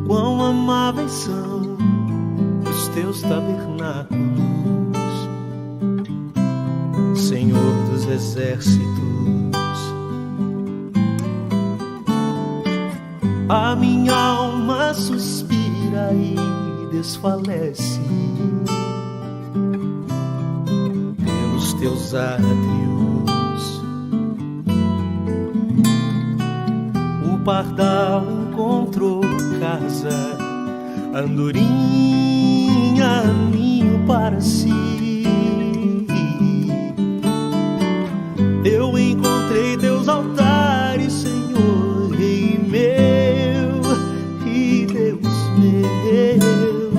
Quão amáveis são os teus tabernáculos, Senhor dos exércitos. A minha alma suspira e desfalece pelos teus átrios. O pardal encontrou casa, andorinha ninho para si. Eu encontrei teus altares, Senhor, Rei meu e Deus meu.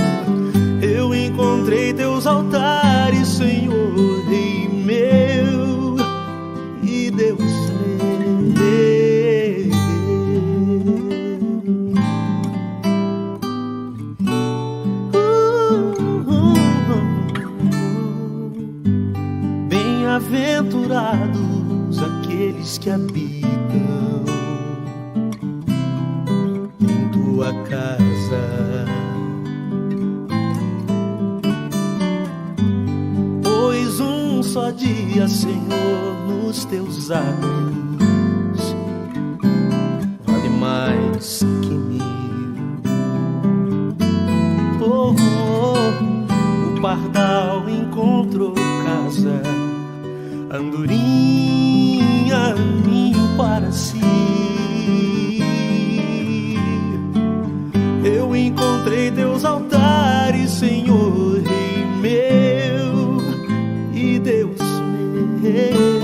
Eu encontrei teus altares, Senhor, Rei meu e Deus meu. Bem-aventurados aqueles que habitam em tua casa, pois um só dia, Senhor, nos teus átrios vale mais que 1000. Oh, oh, o pardal encontrou casa, andorinha ninho para si. Eu encontrei teus altares, Senhor, Rei meu e Deus meu.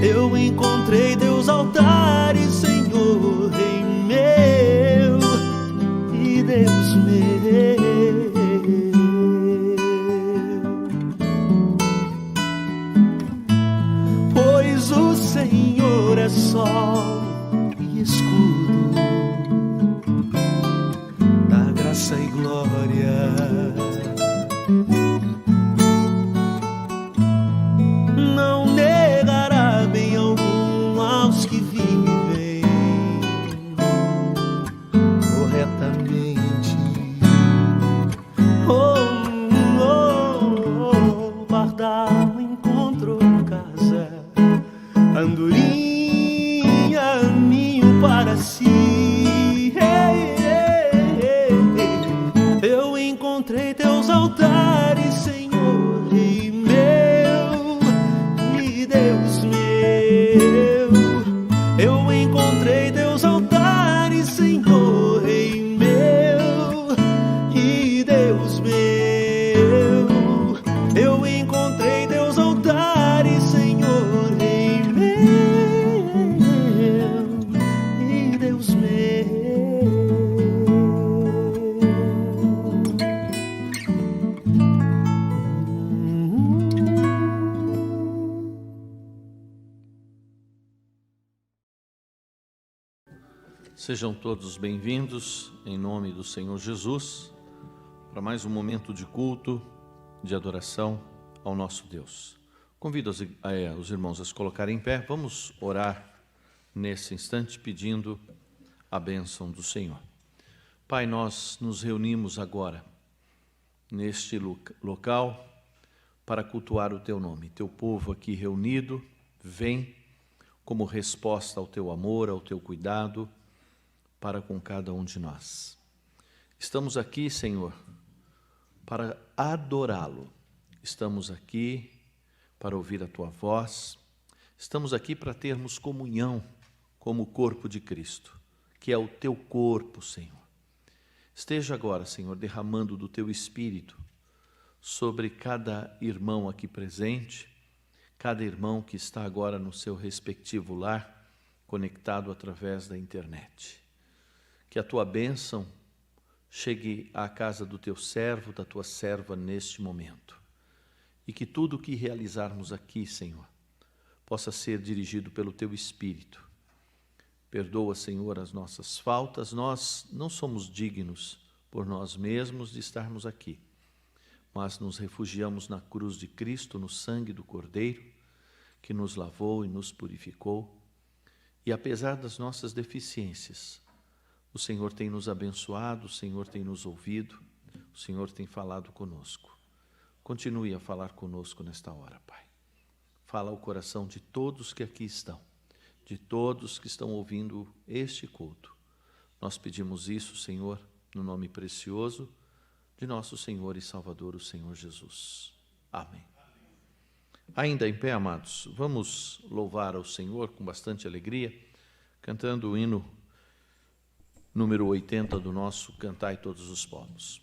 Eu encontrei teus altares, Senhor, Rei meu e Deus meu. O Senhor é sol e escudo, da graça e glória. Não negará bem algum aos que vivem corretamente. Oh, oh, oh, pardal encontrou casa, andorinha ninho para si. Eu encontrei teus altares, Senhor, Rei meu e Deus meu. Eu encontrei teus altares, Senhor, Rei meu e Deus meu. Eu encontrei teus altares, Senhor, Rei meu e Deus meu. Sejam todos bem-vindos, em nome do Senhor Jesus, para mais um momento de culto, de adoração ao nosso Deus. Convido os irmãos a se colocarem em pé. Vamos orar nesse instante pedindo a bênção do Senhor. Pai, nós nos reunimos agora neste local para cultuar o Teu nome. Teu povo aqui reunido vem como resposta ao Teu amor, ao Teu cuidado para com cada um de nós. Estamos aqui, Senhor, para adorá-lo. Estamos aqui para ouvir a Tua voz. Estamos aqui para termos comunhão como o corpo de Cristo, que é o Teu corpo, Senhor. Esteja agora, Senhor, derramando do Teu Espírito sobre cada irmão aqui presente, cada irmão que está agora no seu respectivo lar, conectado através da internet. Que a Tua bênção chegue à casa do Teu servo, da Tua serva neste momento. E que tudo o que realizarmos aqui, Senhor, possa ser dirigido pelo Teu Espírito. Perdoa, Senhor, as nossas faltas. Nós não somos dignos por nós mesmos de estarmos aqui, mas nos refugiamos na cruz de Cristo, no sangue do Cordeiro, que nos lavou e nos purificou. E apesar das nossas deficiências, o Senhor tem nos abençoado, o Senhor tem nos ouvido, o Senhor tem falado conosco. Continue a falar conosco nesta hora, Pai. Fala ao coração de todos que aqui estão, de todos que estão ouvindo este culto. Nós pedimos isso, Senhor, no nome precioso de nosso Senhor e Salvador, o Senhor Jesus. Amém. Ainda em pé, amados, vamos louvar ao Senhor com bastante alegria, cantando o hino número 80 do nosso Cantai Todos os Povos.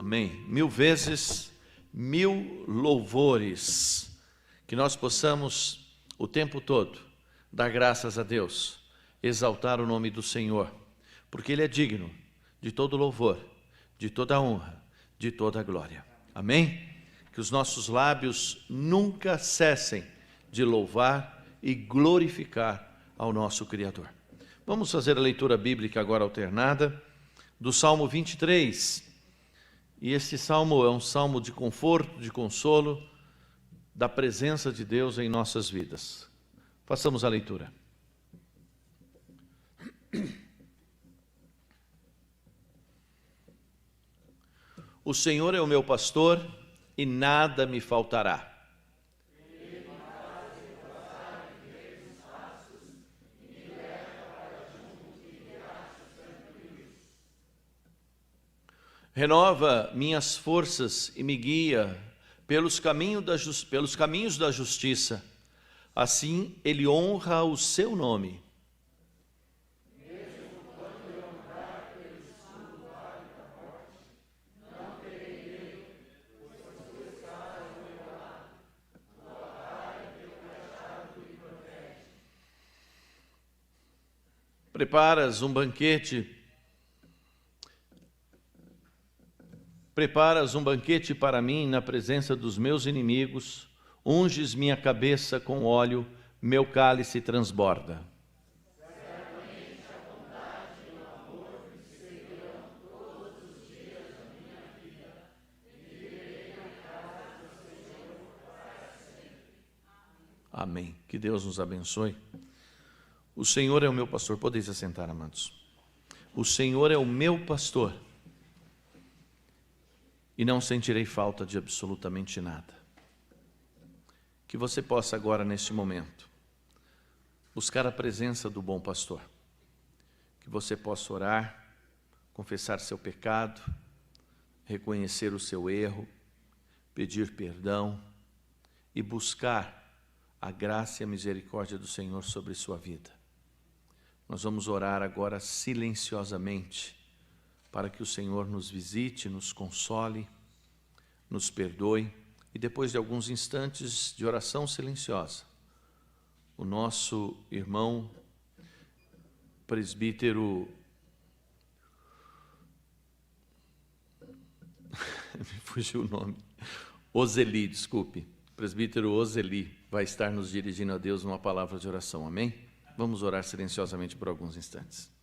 Amém. 1000 vezes 1000 louvores. Que nós possamos o tempo todo dar graças a Deus, exaltar o nome do Senhor, porque Ele é digno de todo louvor, de toda honra, de toda glória. Amém? Que os nossos lábios nunca cessem de louvar e glorificar ao nosso Criador. Vamos fazer a leitura bíblica agora alternada do Salmo 23. E este salmo é um salmo de conforto, de consolo, da presença de Deus em nossas vidas. Façamos a leitura. O Senhor é o meu pastor e nada me faltará. Ele me faz repousar em verdes pastos e me Renova minhas forças e me guia pelos caminhos da justiça. Assim ele honra o seu nome. Preparas um banquete para mim na presença dos meus inimigos, unges minha cabeça com óleo, meu cálice transborda. Certamente a bondade e o amor me seguirão todos os dias da minha vida, e viverei na casa do Senhor para sempre. Amém. Que Deus nos abençoe. O Senhor é o meu pastor. Podeis assentar, amados. O Senhor é o meu pastor, e não sentirei falta de absolutamente nada. Que você possa agora, neste momento, buscar a presença do bom pastor. Que você possa orar, confessar seu pecado, reconhecer o seu erro, pedir perdão e buscar a graça e a misericórdia do Senhor sobre sua vida. Nós vamos orar agora silenciosamente, para que o Senhor nos visite, nos console, nos perdoe, e depois de alguns instantes de oração silenciosa, o nosso irmão presbítero, me fugiu o nome, Oseli, desculpe, presbítero Oseli, vai estar nos dirigindo a Deus numa palavra de oração, amém? Vamos orar silenciosamente por alguns instantes.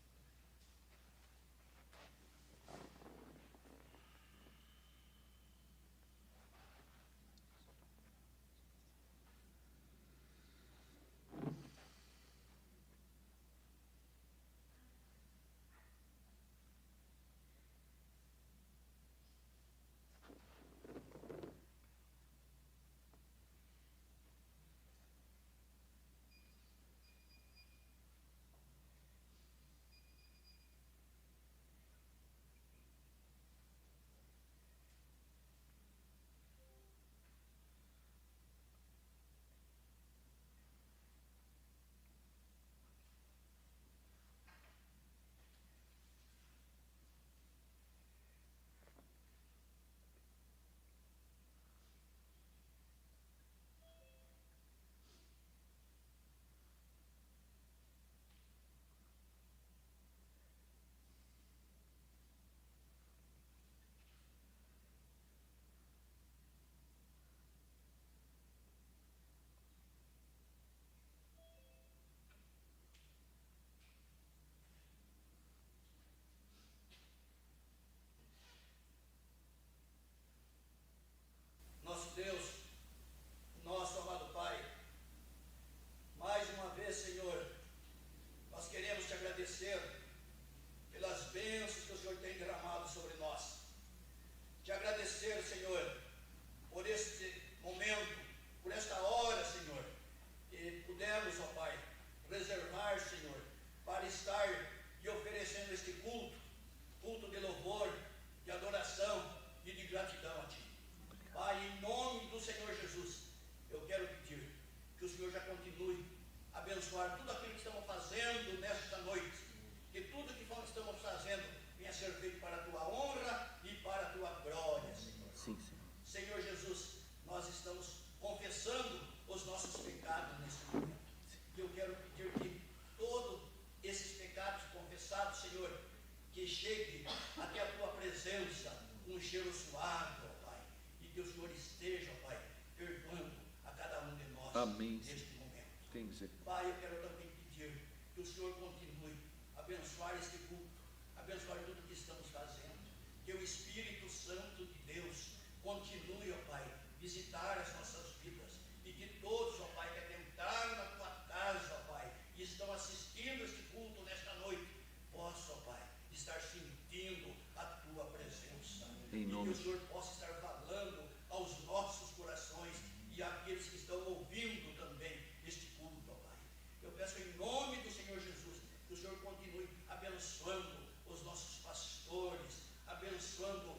Nosso Deus, nosso amado Pai, mais uma vez, Senhor, nós queremos te agradecer pelas bênçãos que o Senhor tem derramado sobre nós. Te agradecer, Senhor, por este momento, por esta hora, Senhor, que pudemos, ó Pai, reservar, Senhor, para estar e oferecendo este culto de louvor, de adoração e de gratidão a Ti. Pai, em nome do Senhor Jesus, eu quero pedir que o Senhor já continue a abençoar tudo aquilo que estamos fazendo nesta noite, que tudo que estamos fazendo venha ser feito para a Tua honra e para a Tua glória, Senhor. Sim, Senhor. Senhor Jesus, nós estamos confessando os nossos pecados neste momento. E eu quero pedir que todos esses pecados confessados, Senhor, que chegue até a Tua presença com um cheiro suave, ó Pai, e que o Senhor esteja, ó Pai, perdoando a cada um de nós. Amém. Neste momento. Tem misericórdia. Pai, eu quero também pedir que o Senhor continue a abençoar este culto, abençoar tudo que estamos fazendo, que o Espírito Santo de Deus continue, ó Pai, visitar as nossas vidas, e que todos, ó Pai, que entraram na Tua casa, ó Pai, e estão assistindo este culto nesta noite, possam, ó Pai, estar sentindo a Tua presença, em nome e que o Senhor possa estar falando aos nossos corações e àqueles que estão ouvindo também este culto, ó Pai. Eu peço em nome do Senhor Jesus que o Senhor continue abençoando os nossos pastores, abençoando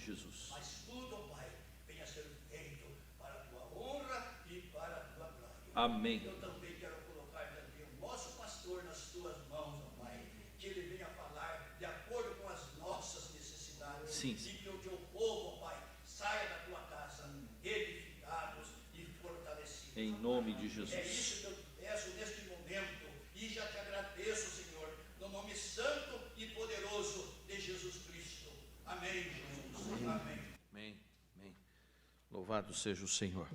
Jesus. Mas tudo, ó Pai, venha ser feito para a tua honra e para a tua glória. Amém. Eu também quero colocar também o nosso pastor nas tuas mãos, ó Pai, que ele venha falar de acordo com as nossas necessidades. Sim. E que o teu povo, ó Pai, saia da tua casa edificados e fortalecidos. Em nome de Jesus. É isso que eu peço neste momento e já te agradeço, Senhor, no nome santo e poderoso de Jesus Cristo. Amém, Jesus. Amém. Amém. Amém. Louvado seja o Senhor.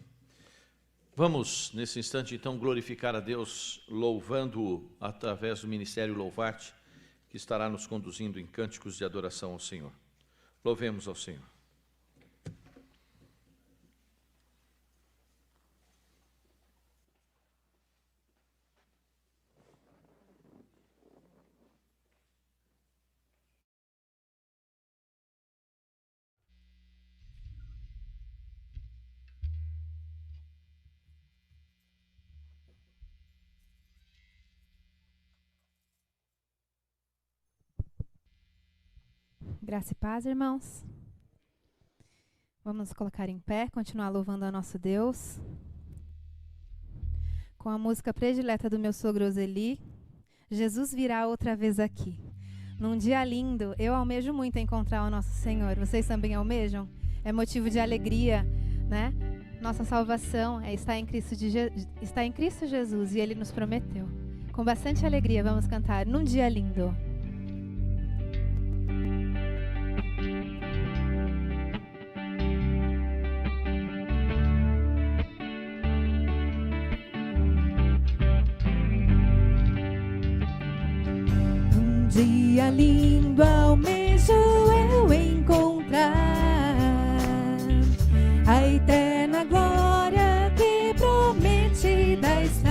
Vamos, nesse instante, então, glorificar a Deus, louvando-o através do Ministério Louvarte, que estará nos conduzindo em cânticos de adoração ao Senhor. Louvemos ao Senhor. Graça e paz, irmãos. Vamos nos colocar em pé, continuar louvando a nosso Deus. Com a música predileta do meu sogro Oseli, Jesus virá outra vez aqui. Num dia lindo, eu almejo muito encontrar o nosso Senhor. Vocês também almejam? É motivo de alegria, né? Nossa salvação está em Cristo Jesus e Ele nos prometeu. Com bastante alegria vamos cantar Num Dia Lindo. Dia lindo almejo eu encontrar a eterna glória que prometida está.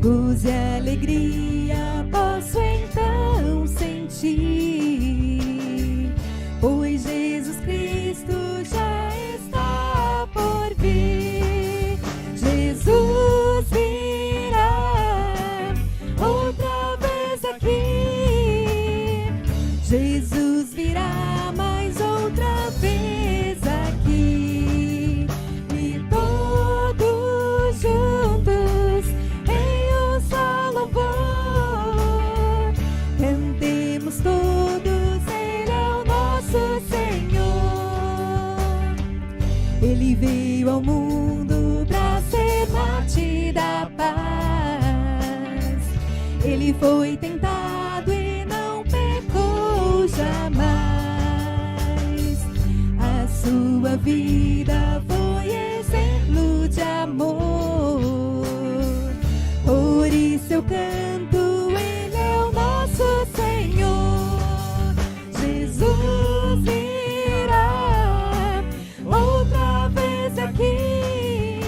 Gozo e alegria posso então sentir, pois Jesus Cristo já está por vir. Jesus virá outra vez aqui. Jesus virá mais outra vez aqui. E todos juntos em um só louvor cantemos todos, Ele é o nosso Senhor. Ele veio ao mundo pra ser mártir da paz. Ele foi tentado e não pecou jamais. A sua vida foi exemplo de amor. Por isso eu canto, Ele é o nosso Senhor. Jesus virá outra vez aqui.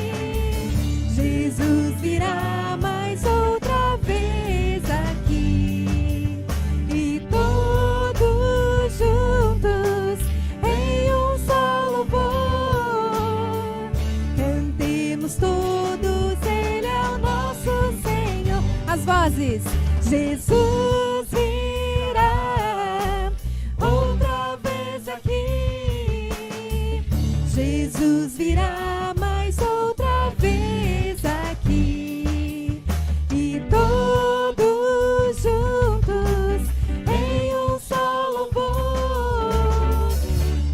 Jesus virá mais outra vez aqui. E todos juntos em um só louvor cantemos todos, Ele é o nosso Senhor. As vozes. Jesus virá outra vez aqui. Jesus virá mais outra vez aqui. E todos juntos em um só louvor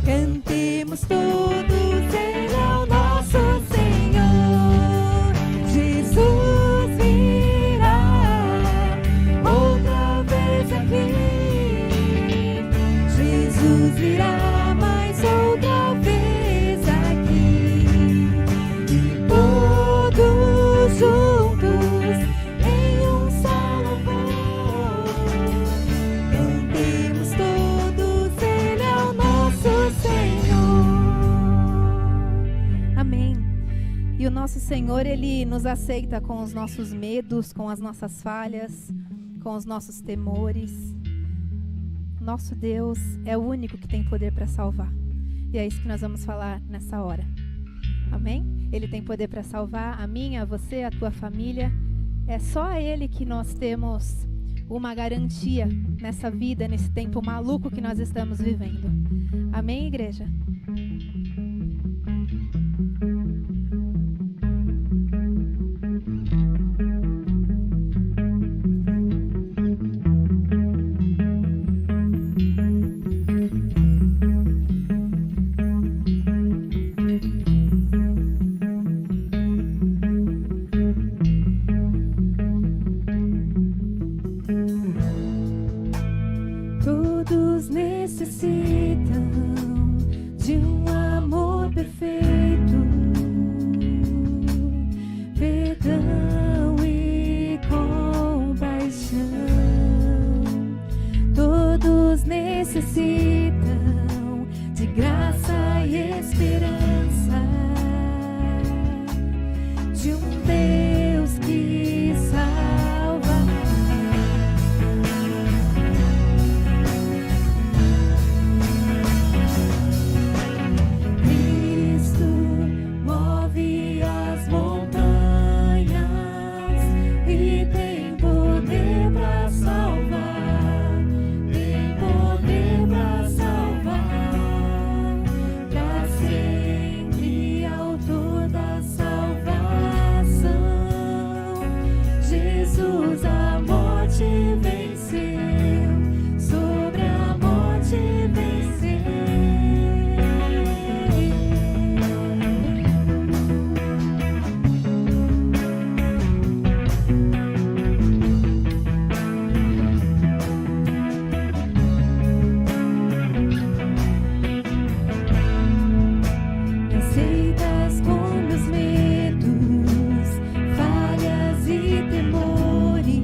cantemos todos, Ele é o nosso Senhor. Jesus virá outra vez aqui. Jesus virá mais outra vez aqui. E todos juntos em um só louvor cantemos todos, Ele é o nosso Senhor. Amém. E o nosso Senhor, Ele nos aceita com os nossos medos, com as nossas falhas, com os nossos temores. Nosso Deus é o único que tem poder para salvar. E é isso que nós vamos falar nessa hora. Amém? Ele tem poder para salvar a minha, a você, a tua família. É só a Ele que nós temos uma garantia nessa vida, nesse tempo maluco que nós estamos vivendo. Amém, igreja? Todos necessitam de um amor perfeito, perdão e compaixão. Todos necessitam de graça e esperança, de um Deus que salva. Cristo move as montanhas e tem poder para salvar, tem poder para salvar, para sempre autor da salvação. Jesus a morte venceu, sobre a morte venceu. Me aceitas com meus medos, falhas e temores.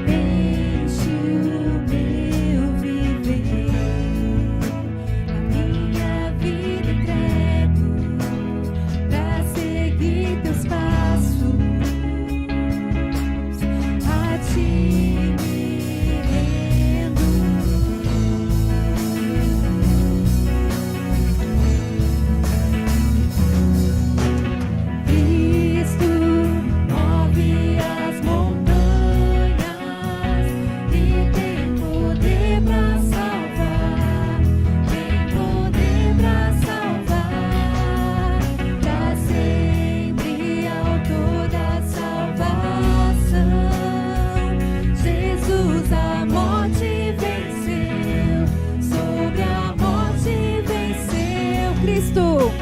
Enche o meu viver, a minha vida entrego pra seguir teus passos, a ti me rendo. Cristo move as montanhas e tem poder para salvar, tem poder para salvar, para sempre autor da salvação. Jesus a morte venceu, sobre a morte venceu. Cristo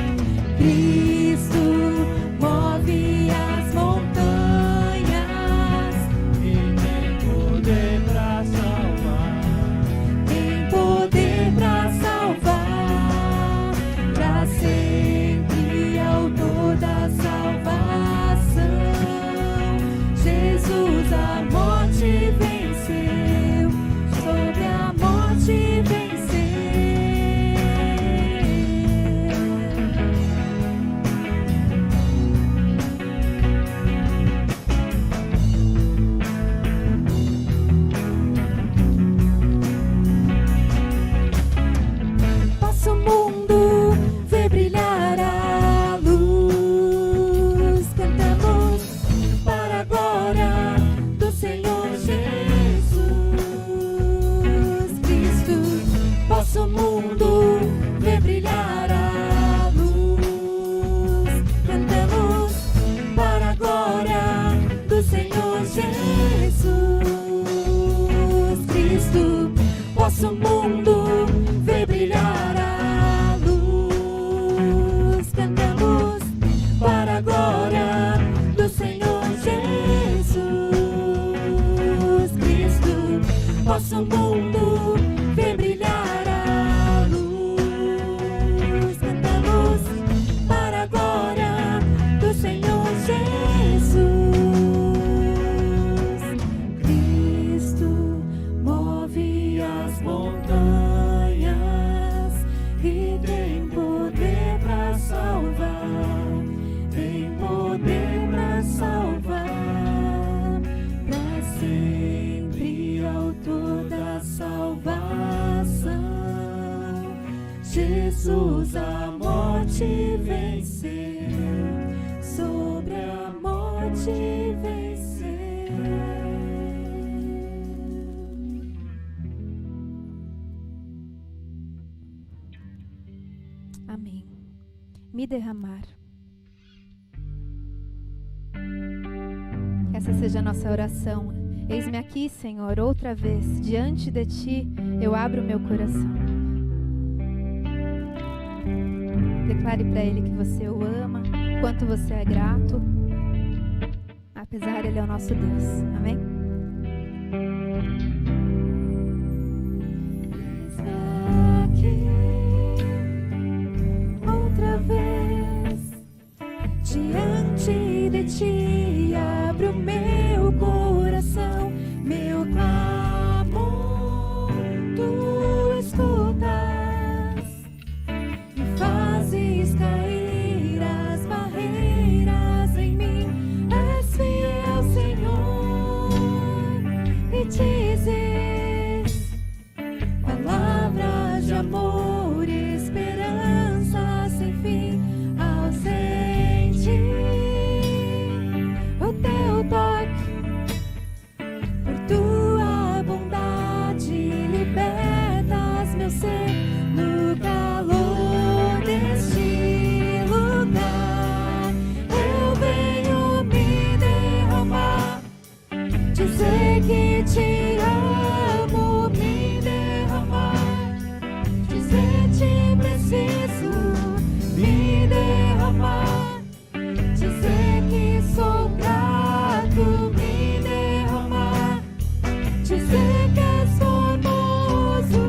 move as montanhas e tem poder para salvar, tem poder para salvar, para sempre autor da salvação. Jesus a morte venceu, sobre a morte venceu. Passa o mundo, vê brilhar a luz. Cantamos para a glória do Senhor Jesus Cristo. Passa o mundo, vê brilhar a luz. Cantamos para a glória do Senhor Jesus Cristo. Passa o mundo, vê brilhar a luz. Cantamos para a glória do Senhor Jesus Cristo. Passa o mundo, vê brilhar a luz. Cantamos para a glória do Senhor Jesus. Cristo move as montanhas e tem poder para salvar, tem poder para salvar, para sempre autor da salvação. Jesus a morte venceu, sobre a morte venceu. me derramar. Que essa seja a nossa oração. Eis-me aqui, Senhor, outra vez, diante de Ti, eu abro meu coração. Declare para Ele que você o ama, quanto você é grato. Apesar, Ele é o nosso Deus. Amém? Aqui, outra vez, diante de Ti, abro meu coração, meu clamor, Tu escutas e fazes cair as barreiras em mim. És fiel, Senhor, e dizes palavras de amor e esperança sem fim. Ao sentir o Teu toque, por Tua bondade libertas meu ser. No calor deste lugar eu venho me derramar, dizer que Te amo, me derramar, dizer Te preciso, me derramar, dizer que sou grato, me derramar, dizer que és formoso.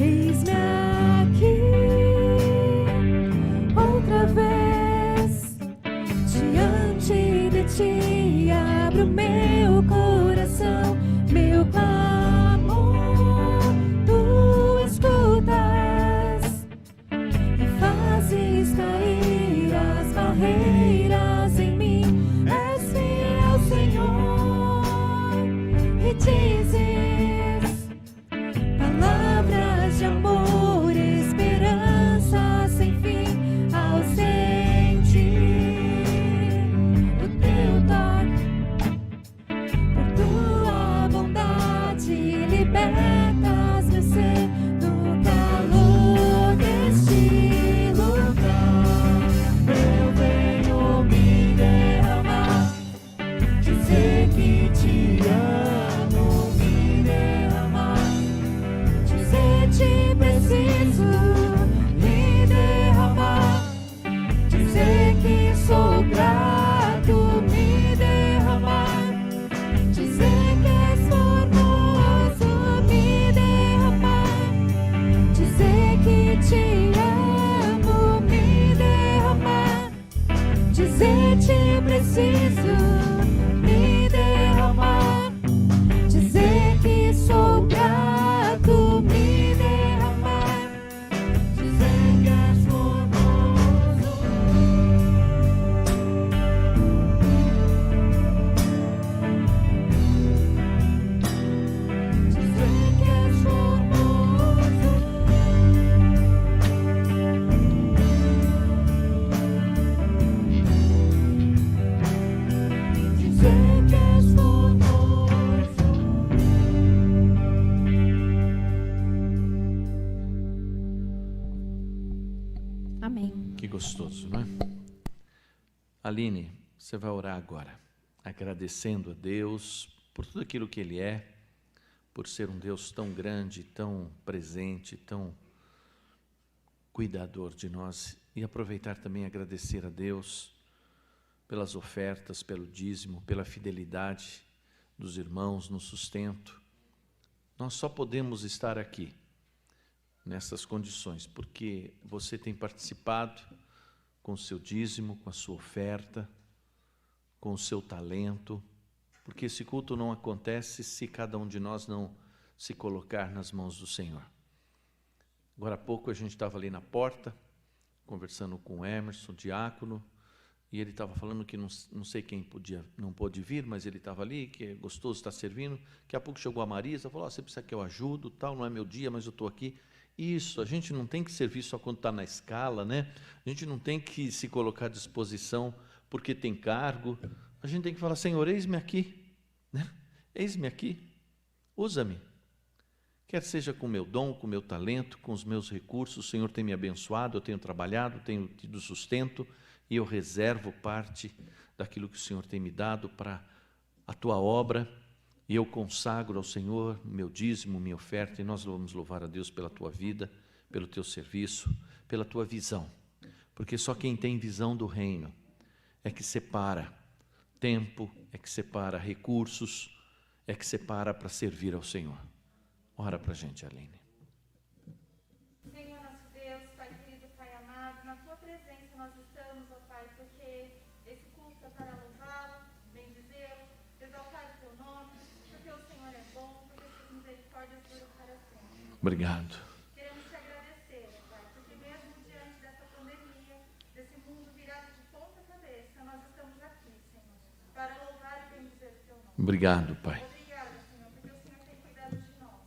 Eis-me aqui, outra vez, diante de Ti, abro meu coração, meu clamor, Tu escutas e fazes cair as barreiras em mim. És fiel, Senhor, e dizes palavras de amor e esperança sem fim. Ao sentir o Teu toque, por Tua bondade libertas meu ser. No calor deste lugar eu venho me derramar, dizer que Te amo, me derramar, dizer Te preciso, me derramar, dizer que sou grato, me derramar, dizer que és formoso, me derramar, dizer que Te amo, me derramar, dizer Te preciso, me derramar, dizer que sou grato, me derramar, dizer que és formoso. Dizer que és formoso. Dizer que és formoso. Amém. Que gostoso, não é? Aline, você vai orar agora, agradecendo a Deus por tudo aquilo que Ele é, por ser um Deus tão grande, tão presente, tão cuidador de nós, e aproveitar também e agradecer a Deus pelas ofertas, pelo dízimo, pela fidelidade dos irmãos no sustento. Nós só podemos estar aqui nessas condições porque você tem participado com o seu dízimo, com a sua oferta, com o seu talento, porque esse culto não acontece se cada um de nós não se colocar nas mãos do Senhor. Agora há pouco a gente estava ali na porta, conversando com o Emerson, o diácono, e ele estava falando que não sei quem não pôde vir, mas ele estava ali, que é gostoso estar servindo. Daqui a pouco chegou a Marisa, falou, você precisa que eu ajudo, tal, não é meu dia, mas eu estou aqui. Isso, a gente não tem que servir só quando está na escala, né? A gente não tem que se colocar à disposição porque tem cargo. A gente tem que falar, Senhor, eis-me aqui, né? Eis-me aqui, usa-me. Quer seja com o meu dom, com o meu talento, com os meus recursos, o Senhor tem me abençoado, eu tenho trabalhado, tenho tido sustento, e eu reservo parte daquilo que o Senhor tem me dado para a tua obra, e eu consagro ao Senhor meu dízimo, minha oferta, e nós vamos louvar a Deus pela tua vida, pelo teu serviço, pela tua visão, porque só quem tem visão do reino é que separa tempo, é que separa recursos, é que separa para servir ao Senhor. Ora para a gente, Aline. Senhor nosso Deus, Pai querido, Pai amado, na Tua presença nós estamos, ó Pai, porque esse culto é para louvá-lo, bendizê-lo, exaltar o Teu nome, porque o Senhor é bom, porque Suas misericórdias duram para sempre. Obrigado. Queremos Te agradecer, ó Pai, porque mesmo diante dessa pandemia, desse mundo virado de ponta cabeça, nós estamos aqui, Senhor, para louvar e bendizer o Teu nome. Obrigado, Pai. Obrigada, Senhor, porque o Senhor tem cuidado de nós.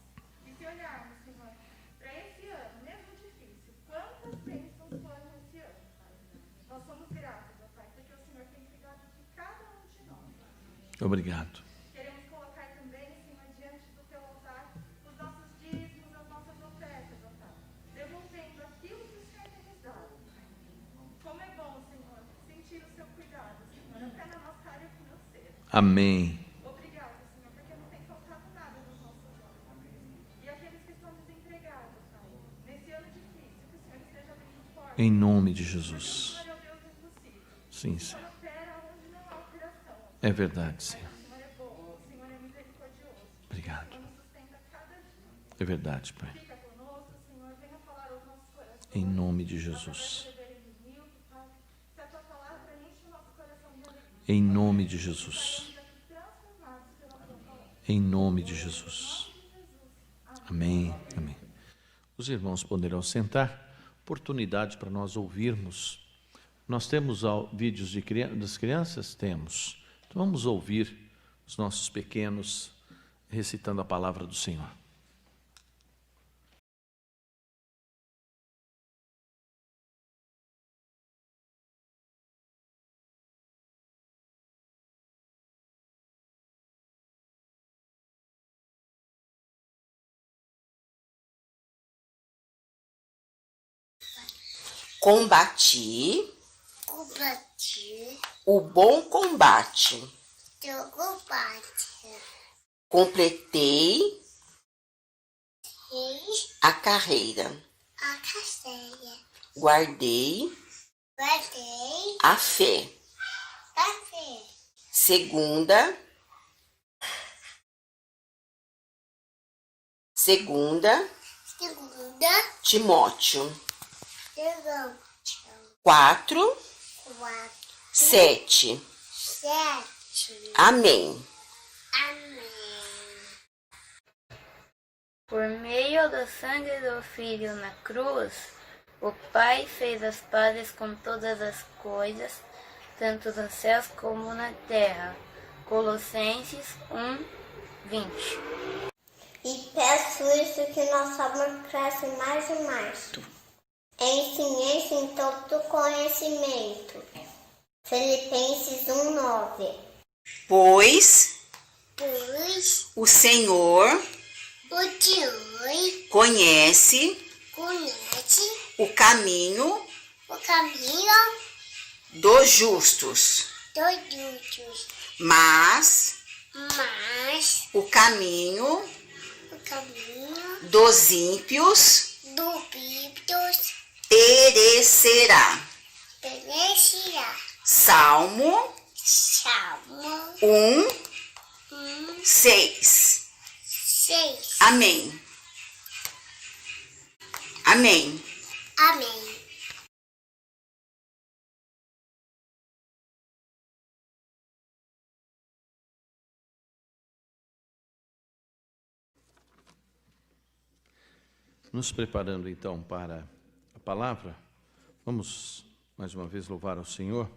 E se olharmos, Senhor, para esse ano, mesmo difícil, quantas bênçãos foram esse ano, Pai? Nós somos gratos, ó Pai, porque o Senhor tem cuidado de cada um de nós. Obrigado. Queremos colocar também, Senhor, diante do Teu altar, os nossos dízimos, as nossas ofertas, ó Pai, devolvendo aquilo que o Senhor tem nos dado. Como é bom, Senhor, sentir o Seu cuidado, Senhor, até na nossa área financeira. Amém. Obrigada, Senhor, porque não tem faltado nada nos nossos olhos. E aqueles que estão desempregados, Pai, nesse ano difícil, que o Senhor esteja abrindo portas. Em nome de Porque o Jesus. Senhor é o Deus impossível. Sim, O Senhor. Senhor opera onde não há operação. É verdade, Senhor. O Senhor é bom, o Senhor é misericordioso. Obrigado. O Senhor nos sustenta cada dia. É verdade, Pai. Fica conosco, Senhor, venha falar aos nossos corações. Em nome de Através Jesus. do reverendo Nilton, Pai, se a Tua palavra enche o nosso coração de alegria. Em nome de Jesus. Saímos aqui transformados pela Tua palavra. Em nome de Jesus. Amém. Amém. Os irmãos poderão sentar. Oportunidade para nós ouvirmos. Nós temos vídeos das crianças? Temos. Então vamos ouvir os nossos pequenos recitando a palavra do Senhor. Combati o bom combate, completei a carreira, guardei a fé. Segunda Timóteo 4:7. Amém. Por meio do sangue do Filho na cruz, o Pai fez as pazes com todas as coisas, tanto nos céus como na terra. Colossenses 1:20. E peço isso que nosso amor cresça mais e mais. Ensine em todo conhecimento. Filipenses 1:9. Pois o Senhor conhece o caminho dos justos, mas o caminho dos ímpios perecerá. Salmo 1:6. Amém. Amém. Nos preparando então para a palavra, vamos mais uma vez louvar ao Senhor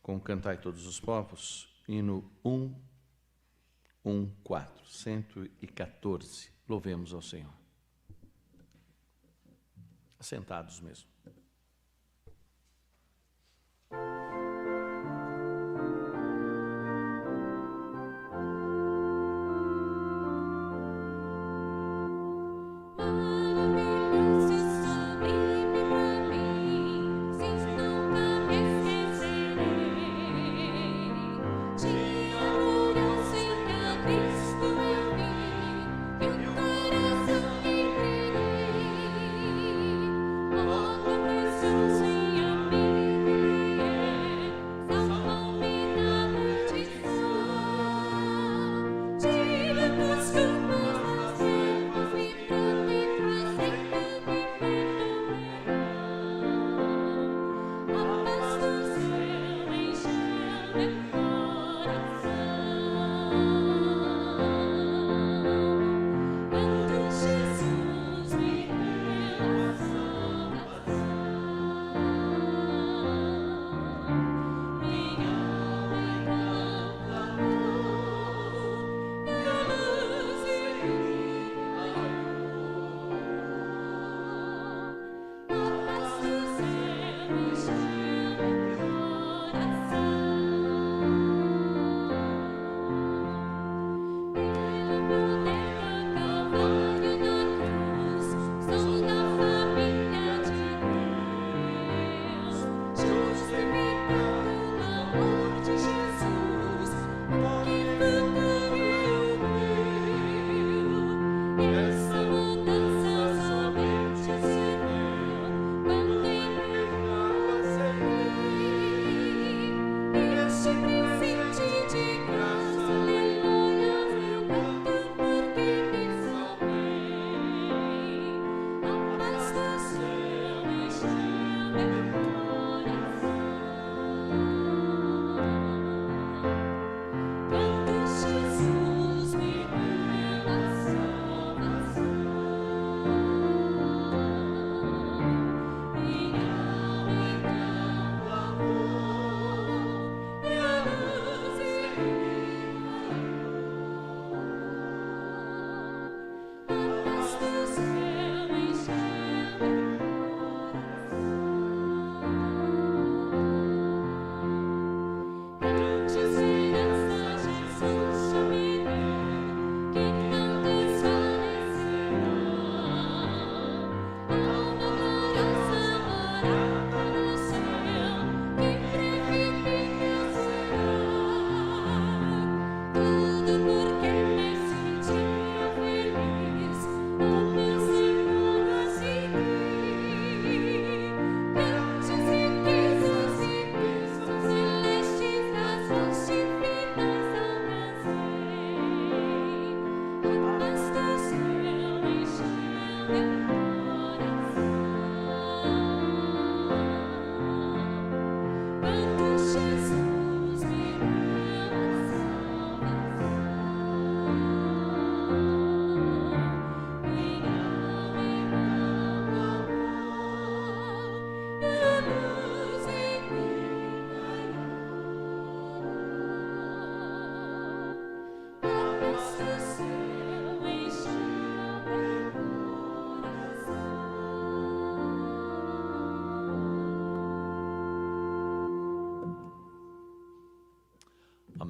com Cantai Todos os Povos, hino 114. Louvemos ao Senhor. Assentados mesmo.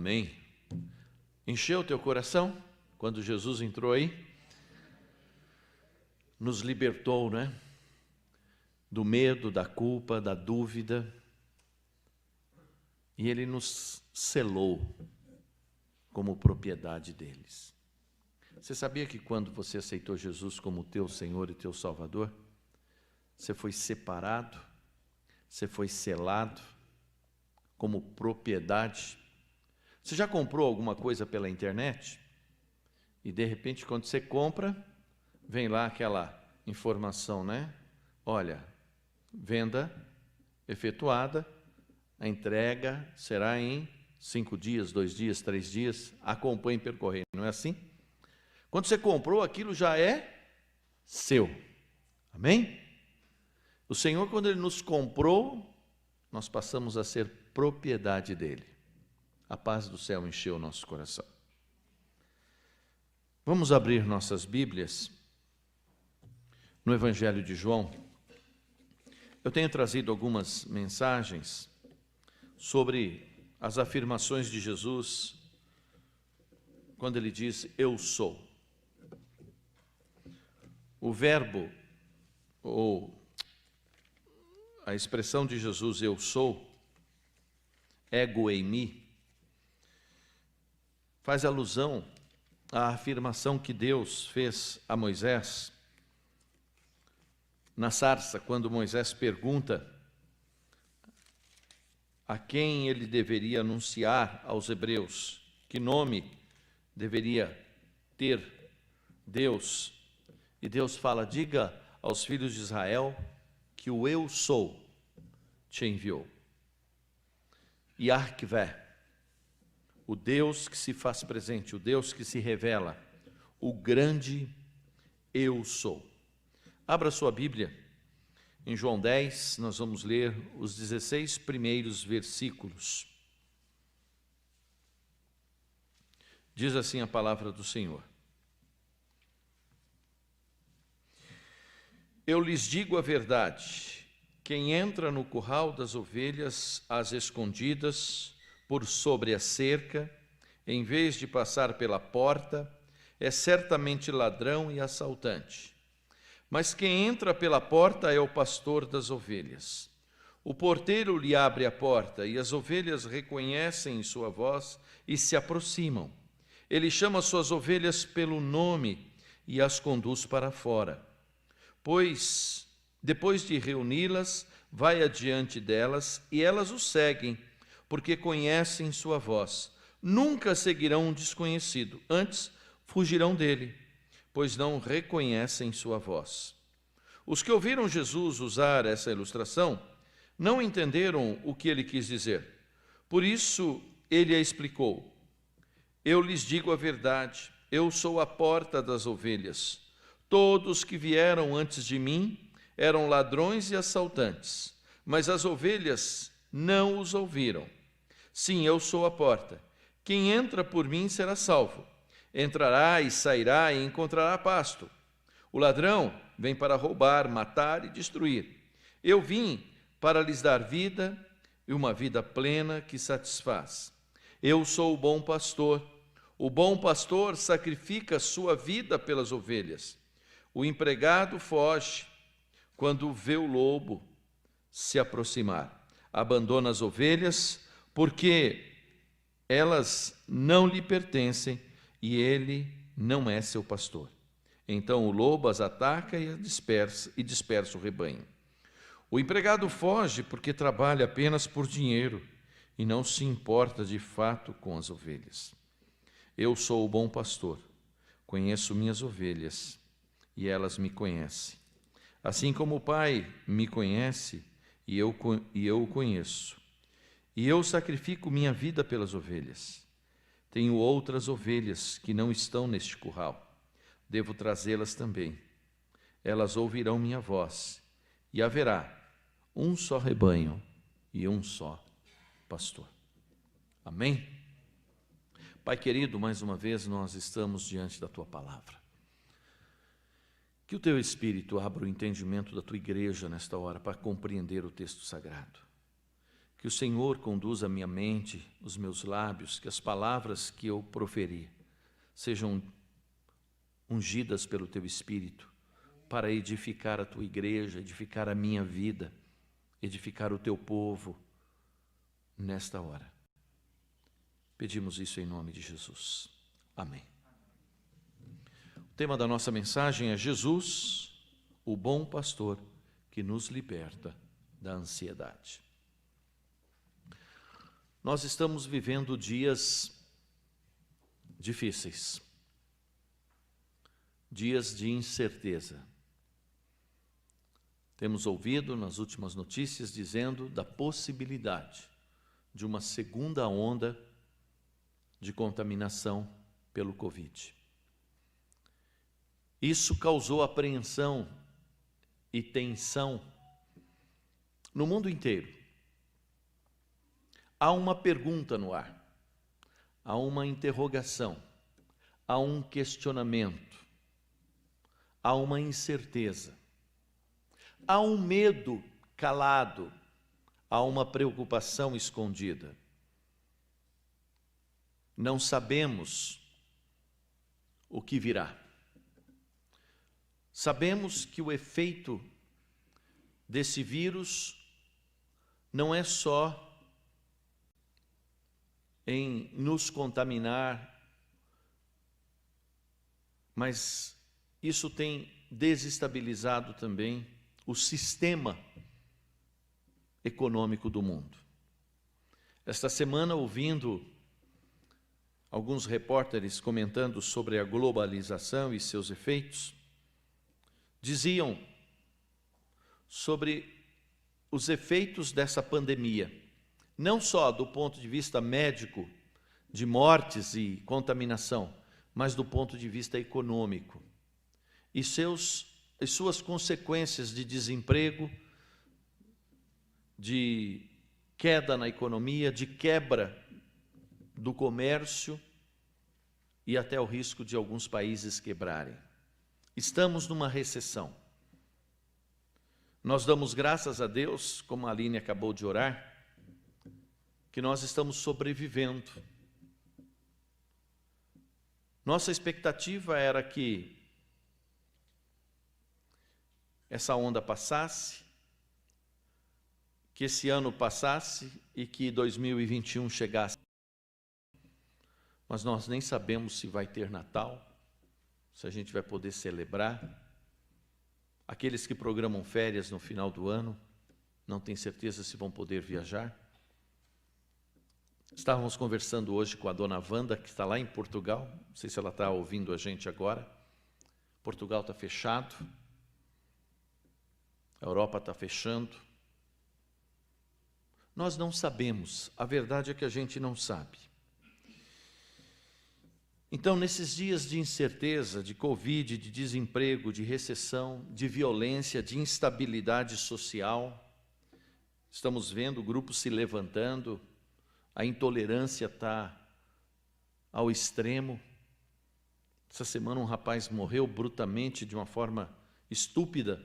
Amém. Encheu o teu coração quando Jesus entrou aí? Nos libertou, né? Do medo, da culpa, da dúvida. E Ele nos selou como propriedade deles. Você sabia que quando você aceitou Jesus como teu Senhor e teu Salvador, você foi separado, você foi selado como propriedade? Você já comprou alguma coisa pela internet? E de repente, quando você compra, vem lá aquela informação, né? Olha, venda efetuada, a entrega será em 5 dias, 2 dias, 3 dias, acompanhe pelo correio, não é assim? Quando você comprou, aquilo já é seu. Amém? O Senhor, quando Ele nos comprou, nós passamos a ser propriedade dEle. A paz do céu encheu o nosso coração. Vamos abrir nossas Bíblias no Evangelho de João. Eu tenho trazido algumas mensagens sobre as afirmações de Jesus quando Ele diz, eu sou. O verbo, ou a expressão de Jesus, eu sou, ego eimi, faz alusão à afirmação que Deus fez a Moisés na sarça, quando Moisés pergunta a quem ele deveria anunciar aos hebreus, que nome deveria ter Deus. E Deus fala, diga aos filhos de Israel que o eu sou te enviou. Yahvé, o Deus que se faz presente, o Deus que se revela, o grande eu sou. Abra sua Bíblia, em João 10, nós vamos ler os 16 primeiros versículos. Diz assim a palavra do Senhor. Eu lhes digo a verdade, quem entra no curral das ovelhas às escondidas, por sobre a cerca, em vez de passar pela porta, é certamente ladrão e assaltante. Mas quem entra pela porta é o pastor das ovelhas. O porteiro lhe abre a porta e as ovelhas reconhecem sua voz e se aproximam. Ele chama suas ovelhas pelo nome e as conduz para fora. Pois, depois de reuni-las, vai adiante delas e elas o seguem, porque conhecem sua voz. Nunca seguirão um desconhecido, antes fugirão dele, pois não reconhecem sua voz. Os que ouviram Jesus usar essa ilustração não entenderam o que ele quis dizer. Por isso, ele a explicou. Eu lhes digo a verdade, eu sou a porta das ovelhas. Todos que vieram antes de mim eram ladrões e assaltantes, mas as ovelhas não os ouviram. Sim, eu sou a porta. Quem entra por mim será salvo. Entrará e sairá e encontrará pasto. O ladrão vem para roubar, matar e destruir. Eu vim para lhes dar vida e uma vida plena que satisfaz. Eu sou o bom pastor. O bom pastor sacrifica sua vida pelas ovelhas. O empregado foge quando vê o lobo se aproximar. Abandona as ovelhas porque elas não lhe pertencem e ele não é seu pastor. Então o lobo as ataca e dispersa o rebanho. O empregado foge porque trabalha apenas por dinheiro e não se importa de fato com as ovelhas. Eu sou o bom pastor, conheço minhas ovelhas e elas me conhecem. Assim como o Pai me conhece e eu o conheço. E eu sacrifico minha vida pelas ovelhas. Tenho outras ovelhas que não estão neste curral. Devo trazê-las também. Elas ouvirão minha voz e haverá um só rebanho e um só pastor. Amém? Pai querido, mais uma vez nós estamos diante da Tua palavra. Que o Teu Espírito abra o entendimento da Tua igreja nesta hora para compreender o texto sagrado. Que Que o Senhor conduza a minha mente, os meus lábios, que as palavras que eu proferi sejam ungidas pelo Teu Espírito para edificar a Tua igreja, edificar a minha vida, edificar o Teu povo nesta hora. Pedimos isso em nome de Jesus. Amém. O tema da nossa mensagem é Jesus, o bom pastor que nos liberta da ansiedade. Nós estamos vivendo dias difíceis, dias de incerteza. Temos ouvido nas últimas notícias dizendo da possibilidade de uma segunda onda de contaminação pelo Covid. Isso causou apreensão e tensão no mundo inteiro. Há uma pergunta no ar, há uma interrogação, há um questionamento, há uma incerteza, há um medo calado, há uma preocupação escondida. Não sabemos o que virá. Sabemos que o efeito desse vírus não é só em nos contaminar, mas isso tem desestabilizado também o sistema econômico do mundo. Esta semana, ouvindo alguns repórteres comentando sobre a globalização e seus efeitos, diziam sobre os efeitos dessa pandemia, não só do ponto de vista médico, de mortes e contaminação, mas do ponto de vista econômico. E suas consequências de desemprego, de queda na economia, de quebra do comércio e até o risco de alguns países quebrarem. Estamos numa recessão. Nós damos graças a Deus, como a Aline acabou de orar, que nós estamos sobrevivendo. Nossa expectativa era que essa onda passasse, que esse ano passasse e que 2021 chegasse. Mas nós nem sabemos se vai ter Natal, se a gente vai poder celebrar. Aqueles que programam férias no final do ano não têm certeza se vão poder viajar. Estávamos conversando hoje com a dona Wanda, que está lá em Portugal. Não sei se ela está ouvindo a gente agora. Portugal está fechado. A Europa está fechando. Nós não sabemos. A verdade é que a gente não sabe. Então, nesses dias de incerteza, de Covid, de desemprego, de recessão, de violência, de instabilidade social, estamos vendo grupos se levantando, a intolerância está ao extremo. Essa semana um rapaz morreu brutalmente de uma forma estúpida.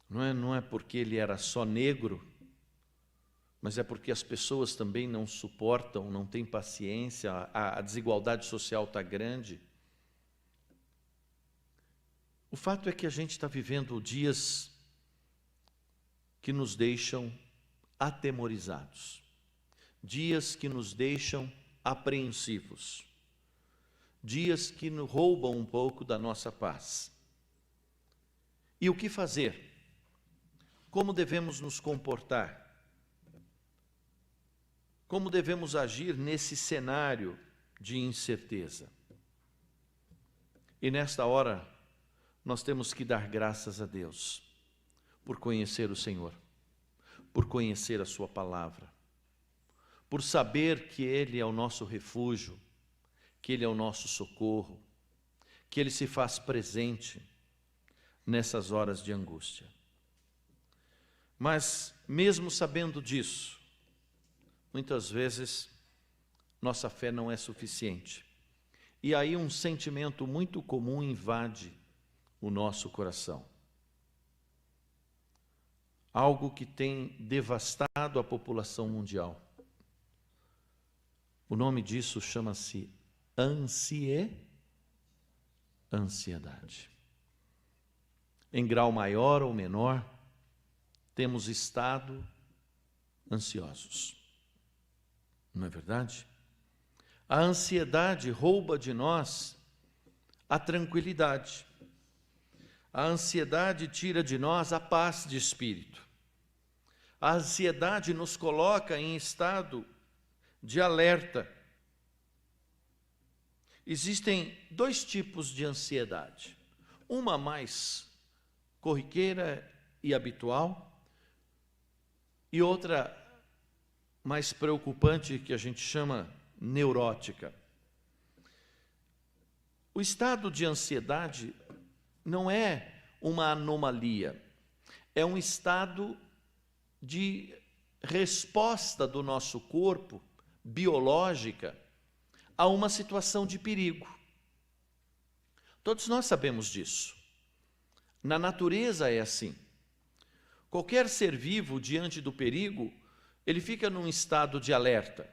Não é porque ele era só negro, mas é porque as pessoas também não suportam, não têm paciência, a desigualdade social está grande. O fato é que a gente está vivendo dias que nos deixam atemorizados, dias que nos deixam apreensivos, dias que nos roubam um pouco da nossa paz. E o que fazer? Como devemos nos comportar? Como devemos agir nesse cenário de incerteza? E nesta hora, nós temos que dar graças a Deus por conhecer o Senhor, por conhecer a sua palavra, por saber que Ele é o nosso refúgio, que Ele é o nosso socorro, que Ele se faz presente nessas horas de angústia. Mas, mesmo sabendo disso, muitas vezes nossa fé não é suficiente. E aí um sentimento muito comum invade o nosso coração. algo que tem devastado a população mundial. O nome disso chama-se ansiedade. Em grau maior ou menor, temos estado ansiosos. Não é verdade? A ansiedade rouba de nós a tranquilidade. A ansiedade tira de nós a paz de espírito. A ansiedade nos coloca em estado de alerta. Existem dois tipos de ansiedade. Uma mais corriqueira e habitual, e outra mais preocupante, que a gente chama neurótica. O estado de ansiedade não é uma anomalia, é um estado de resposta do nosso corpo, biológica, a uma situação de perigo. Todos nós sabemos disso. Na natureza é assim. Qualquer ser vivo, diante do perigo, ele fica num estado de alerta,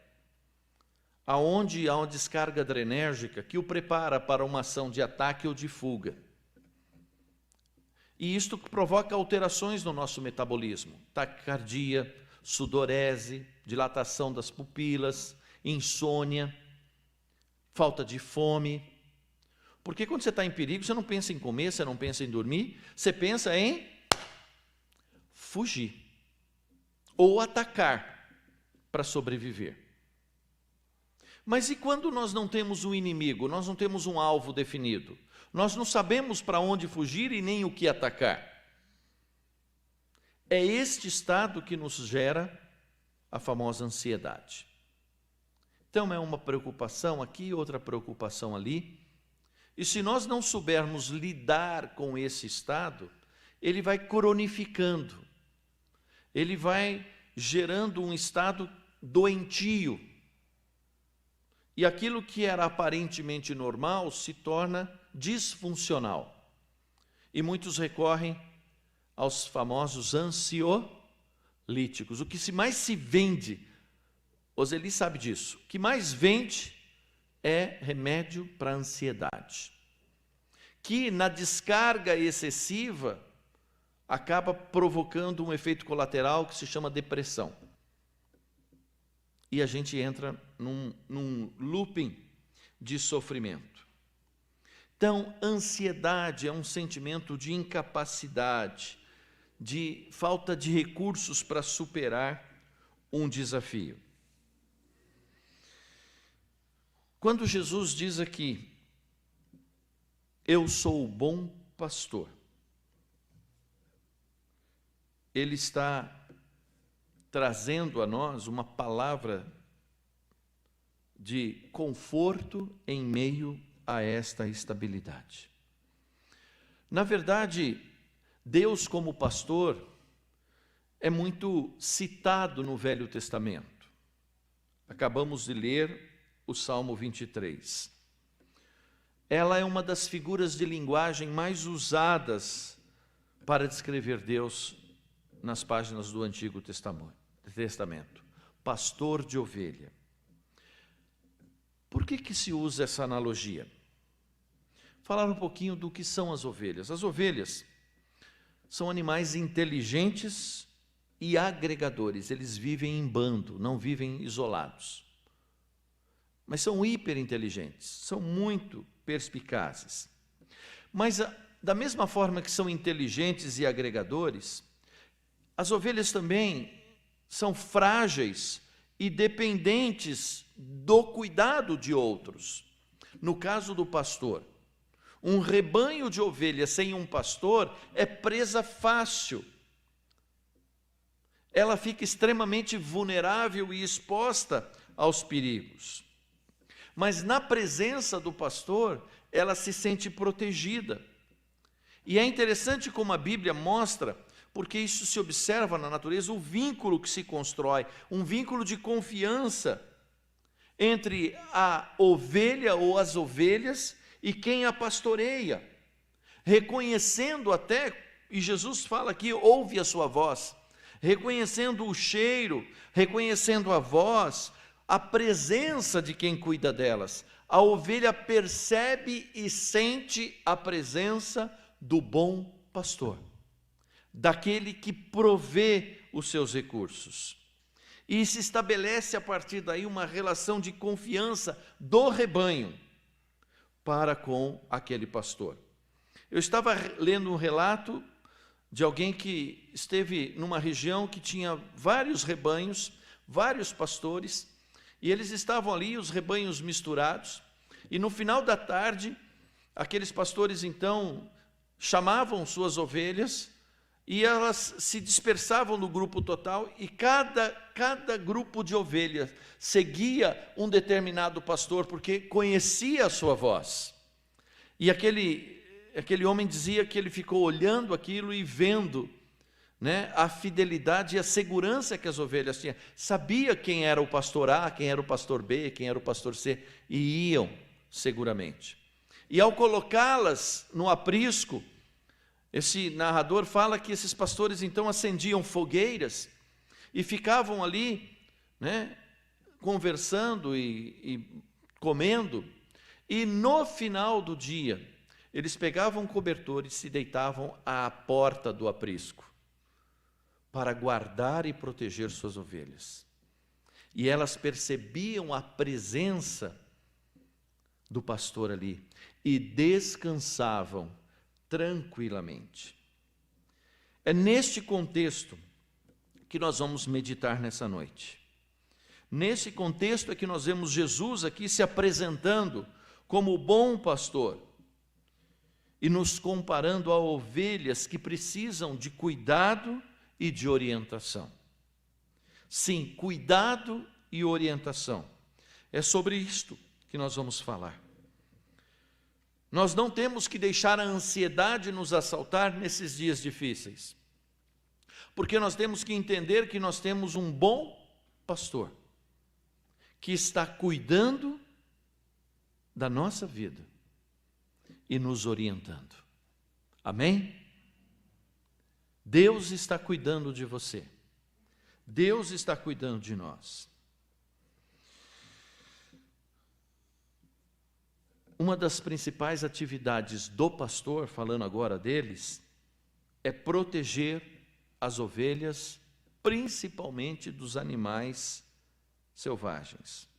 aonde há uma descarga adrenérgica que o prepara para uma ação de ataque ou de fuga. E isto provoca alterações no nosso metabolismo, taquicardia, sudorese, dilatação das pupilas, insônia, falta de fome. Porque quando você está em perigo, você não pensa em comer, você não pensa em dormir, você pensa em fugir ou atacar para sobreviver. Mas e quando nós não temos um inimigo, nós não temos um alvo definido? Nós não sabemos para onde fugir e nem o que atacar. É este estado que nos gera a famosa ansiedade. Então é uma preocupação aqui, outra preocupação ali. E se nós não soubermos lidar com esse estado, ele vai cronificando. Ele vai gerando um estado doentio. E aquilo que era aparentemente normal se torna disfuncional. E muitos recorrem aos famosos ansiolíticos. O que mais se vende, Oseli sabe disso, o que mais vende é remédio para a ansiedade, que na descarga excessiva acaba provocando um efeito colateral que se chama depressão. E a gente entra num looping de sofrimento. Então, ansiedade é um sentimento de incapacidade, de falta de recursos para superar um desafio. Quando Jesus diz aqui, eu sou o bom pastor, ele está trazendo a nós uma palavra de conforto em meio a esta estabilidade. Na verdade, Deus como pastor é muito citado no Velho Testamento. Acabamos de ler o Salmo 23. Ela é uma das figuras de linguagem mais usadas para descrever Deus nas páginas do Antigo Testamento. Pastor de ovelha. Por que se usa essa analogia? Falar um pouquinho do que são as ovelhas. As ovelhas são animais inteligentes e agregadores. Eles vivem em bando, não vivem isolados. Mas são hiperinteligentes, são muito perspicazes. Mas, da mesma forma que são inteligentes e agregadores, as ovelhas também são frágeis e dependentes do cuidado de outros. No caso do pastor, um rebanho de ovelhas sem um pastor é presa fácil. Ela fica extremamente vulnerável e exposta aos perigos. Mas na presença do pastor, ela se sente protegida. E é interessante como a Bíblia mostra, porque isso se observa na natureza, o vínculo que se constrói, um vínculo de confiança entre a ovelha ou as ovelhas e quem a pastoreia, reconhecendo até, e Jesus fala aqui, ouve a sua voz, reconhecendo o cheiro, reconhecendo a voz, a presença de quem cuida delas. A ovelha percebe e sente a presença do bom pastor, daquele que provê os seus recursos. E se estabelece a partir daí uma relação de confiança do rebanho para com aquele pastor. Eu estava lendo um relato de alguém que esteve numa região que tinha vários rebanhos, vários pastores, e eles estavam ali, os rebanhos misturados, e no final da tarde, aqueles pastores então chamavam suas ovelhas, e elas se dispersavam no grupo total, e cada grupo de ovelhas seguia um determinado pastor, porque conhecia a sua voz. E aquele homem dizia que ele ficou olhando aquilo e vendo, né, a fidelidade e a segurança que as ovelhas tinham. Sabia quem era o pastor A, quem era o pastor B, quem era o pastor C, e iam seguramente. E ao colocá-las no aprisco, esse narrador fala que esses pastores então acendiam fogueiras e ficavam ali, né, conversando e comendo, e no final do dia eles pegavam um cobertor e se deitavam à porta do aprisco para guardar e proteger suas ovelhas. E elas percebiam a presença do pastor ali e descansavam tranquilamente. É neste contexto que nós vamos meditar nessa noite. Nesse contexto é que nós vemos Jesus aqui se apresentando como o bom pastor e nos comparando a ovelhas que precisam de cuidado e de orientação. Sim, cuidado e orientação. É sobre isto que nós vamos falar. Nós não temos que deixar a ansiedade nos assaltar nesses dias difíceis, porque nós temos que entender que nós temos um bom pastor, que está cuidando da nossa vida e nos orientando. Amém? Deus está cuidando de você. Deus está cuidando de nós. Uma das principais atividades do pastor, falando agora deles, é proteger as ovelhas, principalmente dos animais selvagens,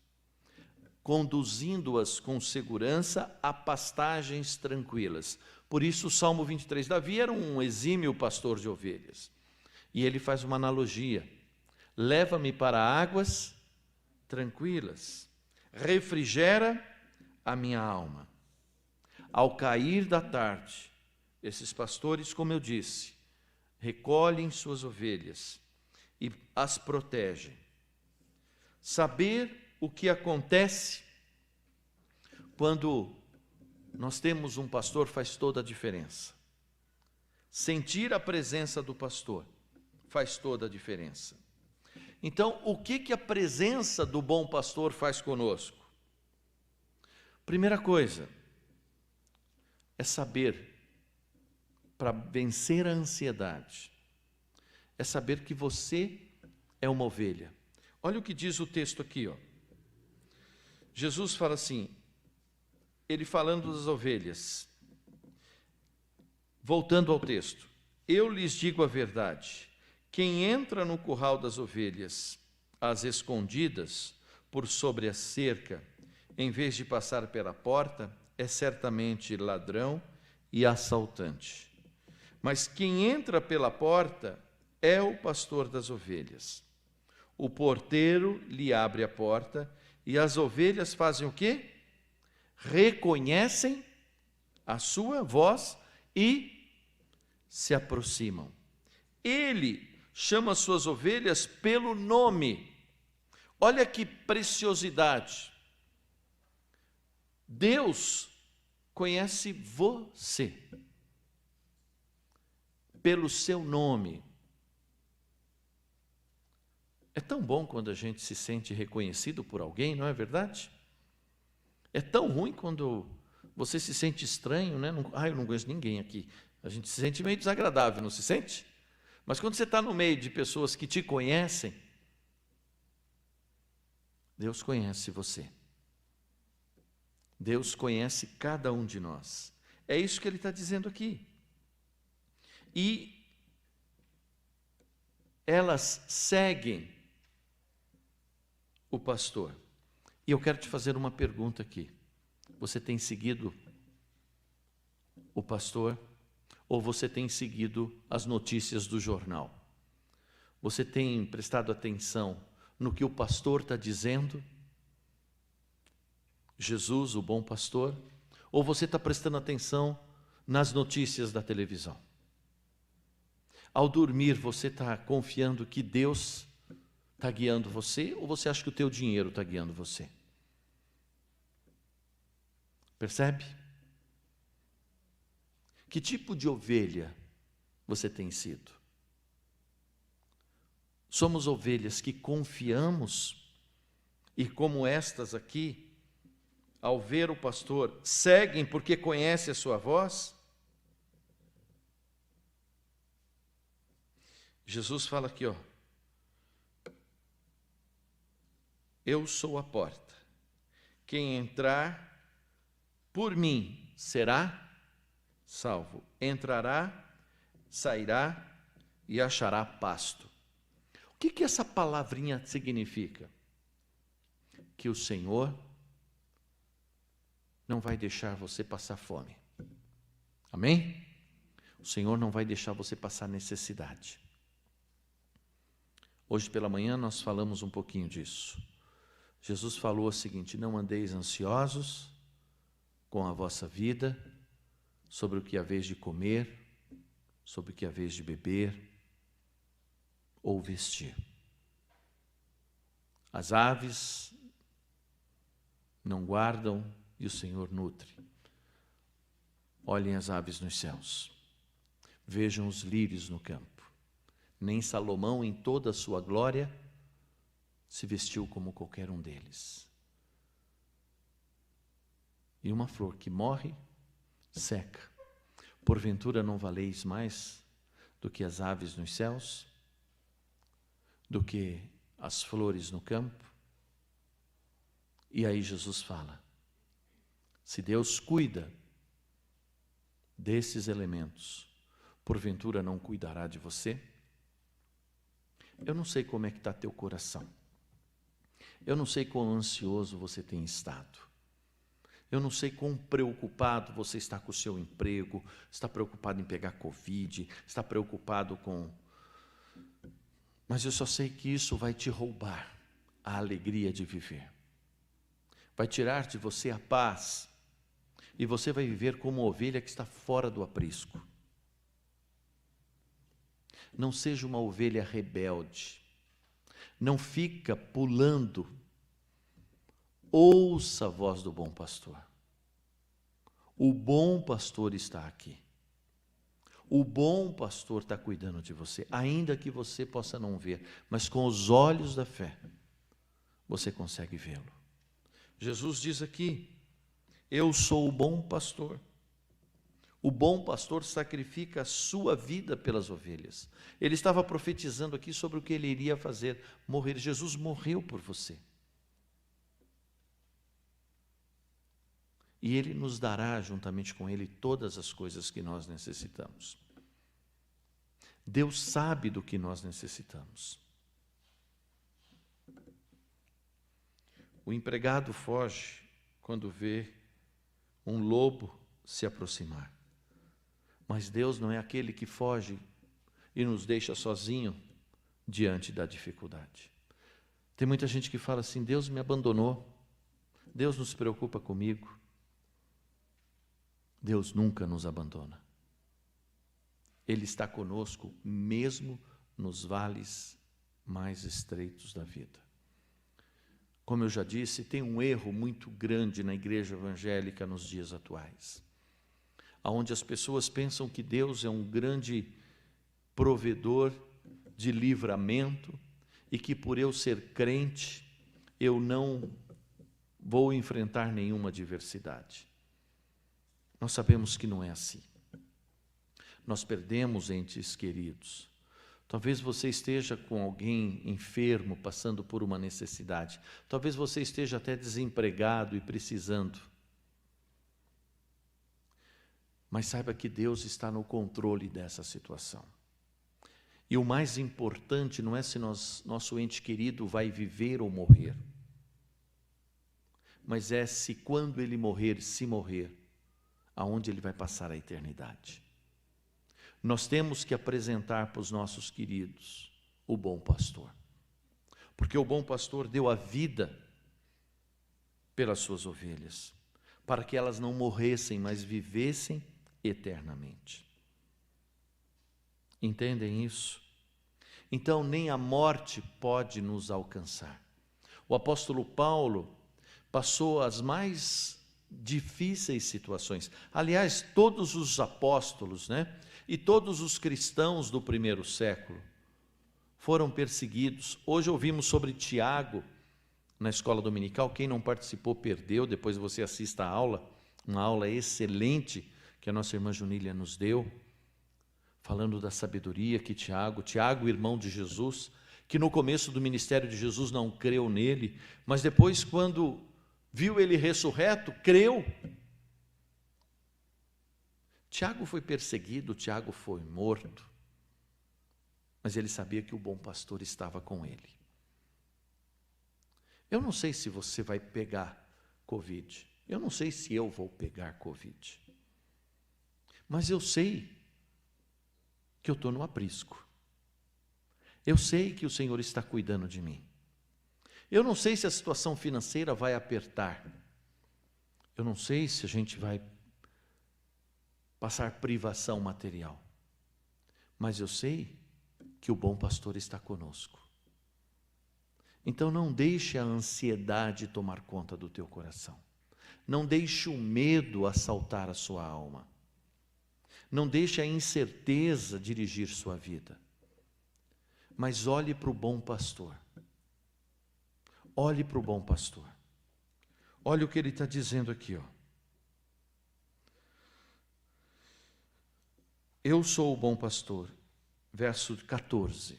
conduzindo-as com segurança a pastagens tranquilas. Por isso o Salmo 23, Davi era um exímio pastor de ovelhas. E ele faz uma analogia: leva-me para águas tranquilas, refrigera a minha alma. Ao cair da tarde, esses pastores, como eu disse, recolhem suas ovelhas e as protegem. Saber o que acontece quando nós temos um pastor faz toda a diferença. Sentir a presença do pastor faz toda a diferença. Então, o que a presença do bom pastor faz conosco? Primeira coisa é saber, para vencer a ansiedade, é saber que você é uma ovelha. Olha o que diz o texto aqui, ó. Jesus fala assim, ele falando das ovelhas, voltando ao texto: eu lhes digo a verdade, quem entra no curral das ovelhas, às escondidas, por sobre a cerca, em vez de passar pela porta, é certamente ladrão e assaltante. Mas quem entra pela porta é o pastor das ovelhas. O porteiro lhe abre a porta e as ovelhas fazem o quê? Reconhecem a sua voz e se aproximam. Ele chama suas ovelhas pelo nome. Olha que preciosidade. Deus conhece você pelo seu nome. É tão bom quando a gente se sente reconhecido por alguém, não é verdade? É tão ruim quando você se sente estranho, né? Eu não conheço ninguém aqui. A gente se sente meio desagradável, não se sente? Mas quando você está no meio de pessoas que te conhecem, Deus conhece você. Deus conhece cada um de nós. É isso que ele está dizendo aqui. E elas seguem o pastor. E eu quero te fazer uma pergunta aqui. Você tem seguido o pastor ou você tem seguido as notícias do jornal? Você tem prestado atenção no que o pastor está dizendo? Jesus, o bom pastor? Ou você está prestando atenção nas notícias da televisão? Ao dormir, você está confiando que Deus está guiando você, ou você acha que o teu dinheiro está guiando você? Percebe? Que tipo de ovelha você tem sido? Somos ovelhas que confiamos e, como estas aqui, ao ver o pastor, seguem porque conhecem a sua voz? Jesus fala aqui, ó. Eu sou a porta. Quem entrar por mim será salvo. Entrará, sairá e achará pasto. O que essa palavrinha significa? Que o Senhor não vai deixar você passar fome. Amém? O Senhor não vai deixar você passar necessidade. Hoje pela manhã nós falamos um pouquinho disso. Jesus falou o seguinte: não andeis ansiosos com a vossa vida, sobre o que haveis de comer, sobre o que haveis de beber ou vestir. As aves não guardam e o Senhor nutre. Olhem as aves nos céus, vejam os lírios no campo. Nem Salomão, em toda a sua glória, se vestiu como qualquer um deles. E uma flor que morre, seca. Porventura não valeis mais do que as aves nos céus? Do que as flores no campo? E aí Jesus fala: se Deus cuida desses elementos, porventura não cuidará de você? Eu não sei como é que está teu coração. Eu não sei quão ansioso você tem estado. Eu não sei quão preocupado você está com o seu emprego, está preocupado em pegar Covid, está preocupado com... Mas eu só sei que isso vai te roubar a alegria de viver. Vai tirar de você a paz. E você vai viver como uma ovelha que está fora do aprisco. Não seja uma ovelha rebelde. Não fica pulando. Ouça a voz do bom pastor. O bom pastor está aqui. O bom pastor está cuidando de você, ainda que você possa não ver, mas com os olhos da fé, você consegue vê-lo. Jesus diz aqui: eu sou o bom pastor. O bom pastor sacrifica a sua vida pelas ovelhas. Ele estava profetizando aqui sobre o que ele iria fazer, morrer. Jesus morreu por você. E ele nos dará, juntamente com ele, todas as coisas que nós necessitamos. Deus sabe do que nós necessitamos. O empregado foge quando vê um lobo se aproximar. Mas Deus não é aquele que foge e nos deixa sozinho diante da dificuldade. Tem muita gente que fala assim: Deus me abandonou, Deus não se preocupa comigo. Deus nunca nos abandona. Ele está conosco mesmo nos vales mais estreitos da vida. Como eu já disse, tem um erro muito grande na igreja evangélica nos dias atuais, onde as pessoas pensam que Deus é um grande provedor de livramento e que por eu ser crente, eu não vou enfrentar nenhuma adversidade. Nós sabemos que não é assim. Nós perdemos entes queridos, Talvez você esteja com alguém enfermo, passando por uma necessidade. Talvez você esteja até desempregado e precisando. Mas saiba que Deus está no controle dessa situação. E o mais importante não é se nosso ente querido vai viver ou morrer, mas é se quando ele morrer, se morrer, aonde ele vai passar a eternidade. Nós temos que apresentar para os nossos queridos o bom pastor, porque o bom pastor deu a vida pelas suas ovelhas, para que elas não morressem, mas vivessem eternamente. Entendem isso? Então, nem a morte pode nos alcançar. O apóstolo Paulo passou as mais difíceis situações. Aliás, todos os apóstolos, e todos os cristãos do primeiro século foram perseguidos. Hoje ouvimos sobre Tiago na escola dominical. Quem não participou perdeu, depois você assista a aula, uma aula excelente que a nossa irmã Junília nos deu, falando da sabedoria que Tiago, irmão de Jesus, que no começo do ministério de Jesus não creu nele, mas depois, quando viu ele ressurreto, creu. Tiago foi perseguido, Tiago foi morto, mas ele sabia que o bom pastor estava com ele. Eu não sei se você vai pegar Covid, eu não sei se eu vou pegar Covid, mas eu sei que eu estou no aprisco. Eu sei que o Senhor está cuidando de mim. Eu não sei se a situação financeira vai apertar. Eu não sei se a gente vai passar privação material. Mas eu sei que o bom pastor está conosco. Então não deixe a ansiedade tomar conta do teu coração. Não deixe o medo assaltar a sua alma. Não deixe a incerteza dirigir sua vida. Mas olhe para o bom pastor. Olhe para o bom pastor. Olha o que ele está dizendo aqui, Eu sou o bom pastor, verso 14.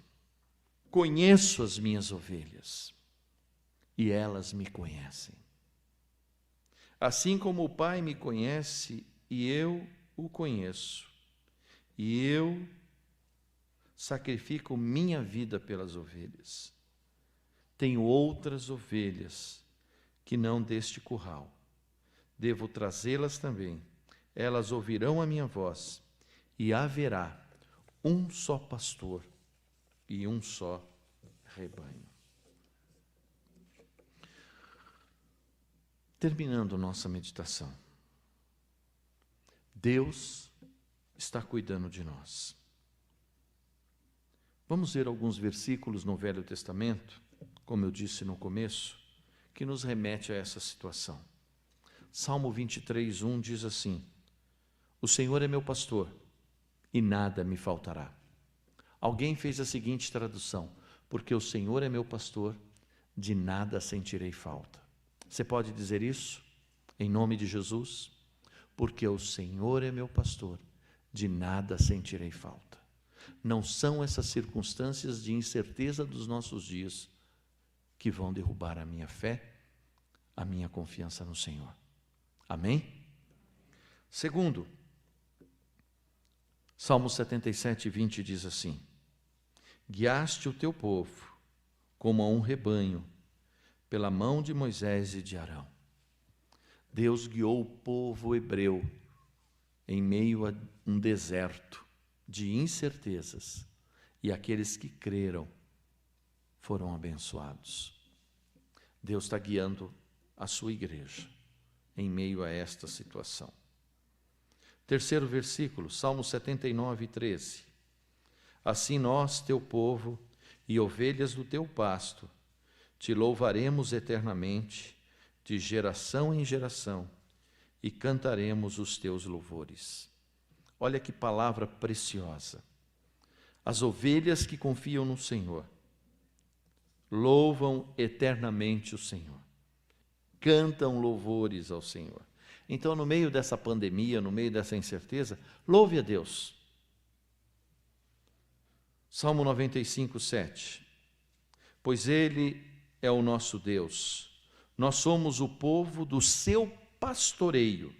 Conheço as minhas ovelhas, e elas me conhecem. Assim como o Pai me conhece, e eu o conheço, e eu sacrifico minha vida pelas ovelhas. Tenho outras ovelhas que não deste curral. Devo trazê-las também. Elas ouvirão a minha voz, e haverá um só pastor e um só rebanho. Terminando nossa meditação. Deus está cuidando de nós. Vamos ver alguns versículos no Velho Testamento, como eu disse no começo, que nos remete a essa situação. Salmo 23:1 diz assim: O Senhor é meu pastor, e nada me faltará. Alguém fez a seguinte tradução: porque o Senhor é meu pastor, de nada sentirei falta. Você pode dizer isso em nome de Jesus? Porque o Senhor é meu pastor, de nada sentirei falta. Não são essas circunstâncias de incerteza dos nossos dias que vão derrubar a minha fé, a minha confiança no Senhor. Amém? Segundo, Salmo 77:20 diz assim: Guiaste o teu povo como a um rebanho, pela mão de Moisés e de Arão. Deus guiou o povo hebreu em meio a um deserto de incertezas, e aqueles que creram foram abençoados. Deus está guiando a sua igreja em meio a esta situação. Terceiro versículo, Salmo 79:13. Assim nós, teu povo e ovelhas do teu pasto, te louvaremos eternamente, de geração em geração, e cantaremos os teus louvores. Olha que palavra preciosa. As ovelhas que confiam no Senhor louvam eternamente o Senhor, cantam louvores ao Senhor. Então, no meio dessa pandemia, no meio dessa incerteza, louve a Deus. Salmo 95, 7. Pois Ele é o nosso Deus, nós somos o povo do seu pastoreio,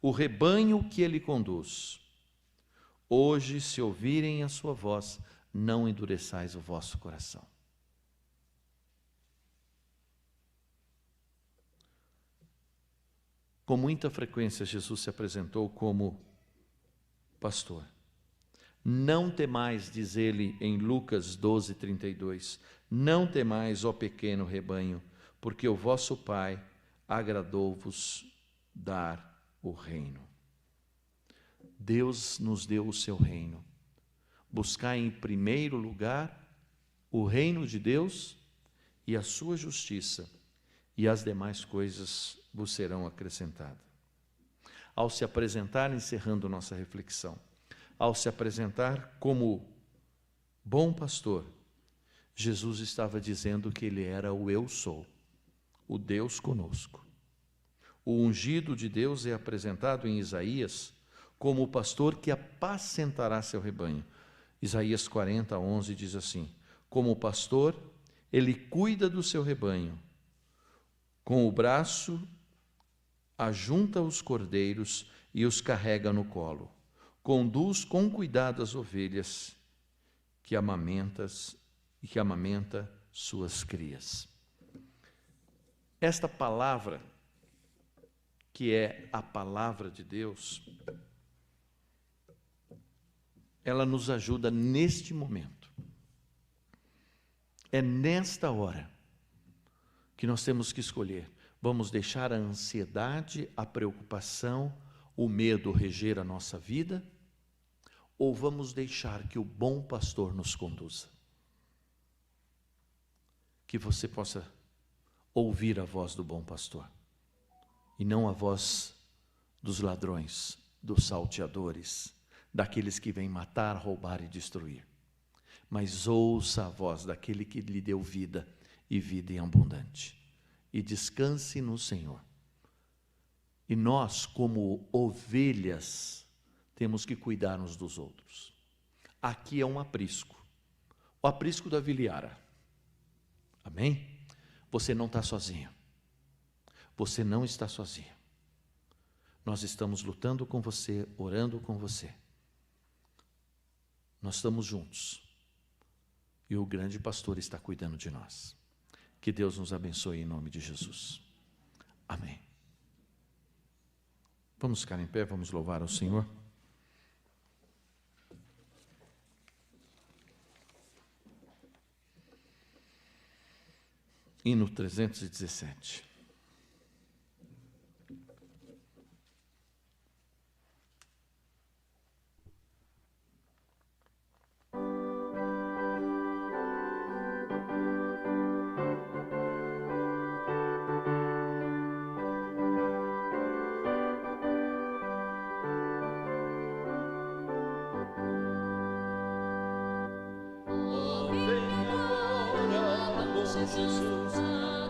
o rebanho que Ele conduz. Hoje, se ouvirem a sua voz, não endureçais o vosso coração. Com muita frequência, Jesus se apresentou como pastor. Não temais, diz ele em Lucas 12, 32, não temais, ó pequeno rebanho, porque o vosso Pai agradou-vos dar o reino. Deus nos deu o seu reino. Buscai em primeiro lugar o reino de Deus e a sua justiça, e as demais coisas vos serão acrescentadas. Ao se apresentar, encerrando nossa reflexão, ao se apresentar como bom pastor, Jesus estava dizendo que Ele era o eu sou, o Deus conosco. O ungido de Deus é apresentado em Isaías como o pastor que apacentará seu rebanho. Isaías 40, 11 diz assim: como pastor, Ele cuida do seu rebanho, com o braço ajunta os cordeiros e os carrega no colo. Conduz com cuidado as ovelhas que amamenta suas crias. Esta palavra, que é a palavra de Deus, ela nos ajuda neste momento. É nesta hora que nós temos que escolher. Vamos deixar a ansiedade, a preocupação, o medo reger a nossa vida? Ou vamos deixar que o bom pastor nos conduza? Que você possa ouvir a voz do bom pastor, e não a voz dos ladrões, dos salteadores, daqueles que vêm matar, roubar e destruir. Mas ouça a voz daquele que lhe deu vida e vida em abundante. E descanse no Senhor. E nós, como ovelhas, temos que cuidar uns dos outros. Aqui é um aprisco, o aprisco da Viliara. Amém? Você não está sozinho. Você não está sozinho. Nós estamos lutando com você, orando com você. Nós estamos juntos. E o grande pastor está cuidando de nós. Que Deus nos abençoe em nome de Jesus. Amém. Vamos ficar em pé, vamos louvar ao Senhor. Hino 317. Jesus,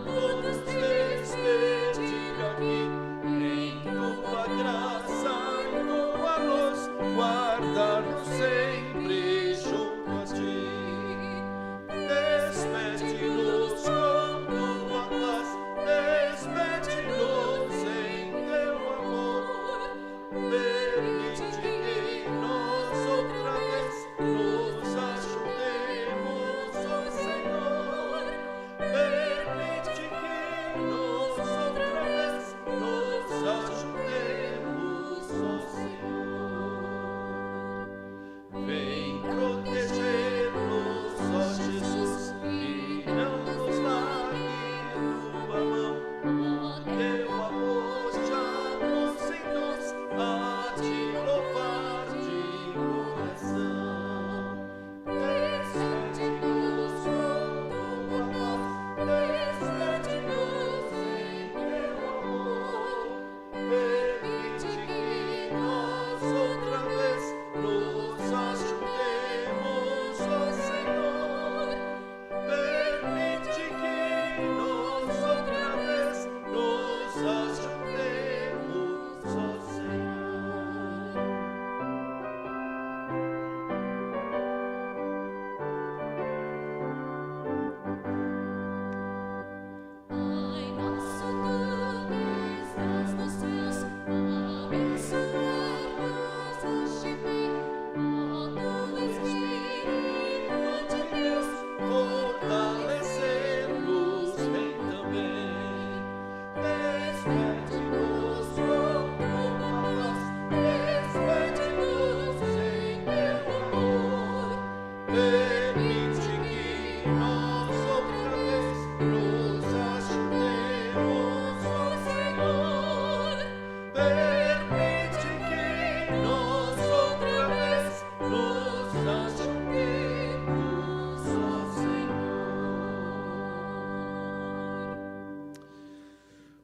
nos despedir aqui, em tua graça e tua luz, guardar-nos sempre junto a ti. Despede-nos com tua paz, despede-nos em teu amor. Permite que nós outra vez nos ajudemos, ó Senhor. Permite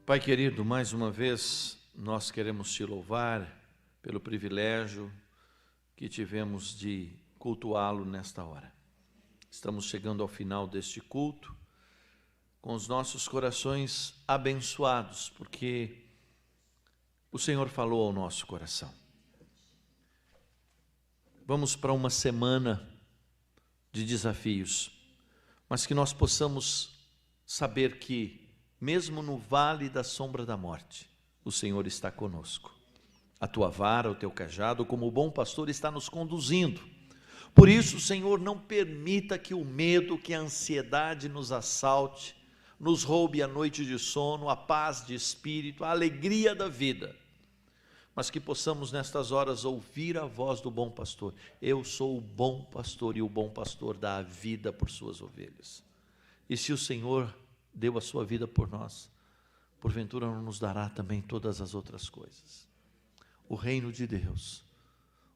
Pai querido, mais uma vez nós queremos te louvar pelo privilégio que tivemos de cultuá-lo nesta hora. Estamos chegando ao final deste culto com os nossos corações abençoados, porque o Senhor falou ao nosso coração. Vamos para uma semana de desafios, mas que nós possamos saber que, mesmo no vale da sombra da morte, o Senhor está conosco. A tua vara, o teu cajado, como bom pastor, está nos conduzindo. Por isso, Senhor, não permita que o medo, que a ansiedade nos assalte, nos roube a noite de sono, a paz de espírito, a alegria da vida, mas que possamos nestas horas ouvir a voz do bom pastor. Eu sou o bom pastor e o bom pastor dá a vida por suas ovelhas. E se o Senhor deu a sua vida por nós, porventura não nos dará também todas as outras coisas. O reino de Deus,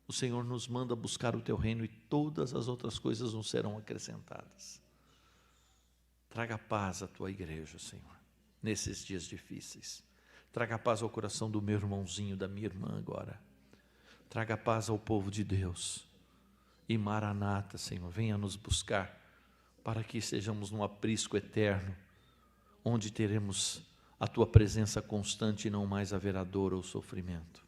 o Senhor nos manda buscar o teu reino e todas as outras coisas nos serão acrescentadas. Traga paz à tua igreja, Senhor, nesses dias difíceis. Traga paz ao coração do meu irmãozinho, da minha irmã agora. Traga paz ao povo de Deus. E Maranata, Senhor, venha nos buscar para que sejamos num aprisco eterno, onde teremos a tua presença constante e não mais haverá dor ou sofrimento.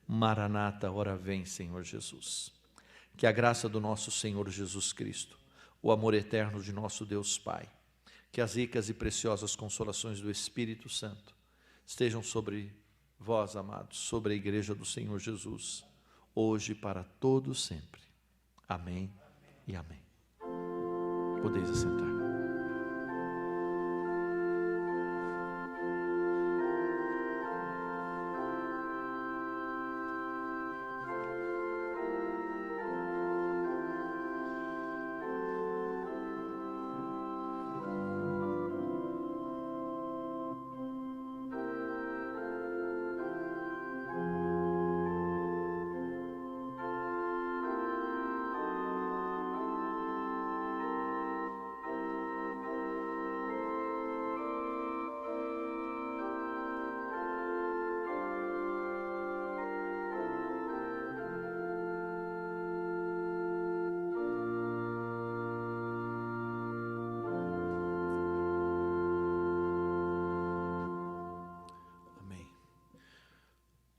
Maranata, ora vem, Senhor Jesus. Que a graça do nosso Senhor Jesus Cristo, o amor eterno de nosso Deus Pai, que as ricas e preciosas consolações do Espírito Santo estejam sobre vós, amados, sobre a igreja do Senhor Jesus, hoje e para todos sempre. Amém e amém. Podeis assentar.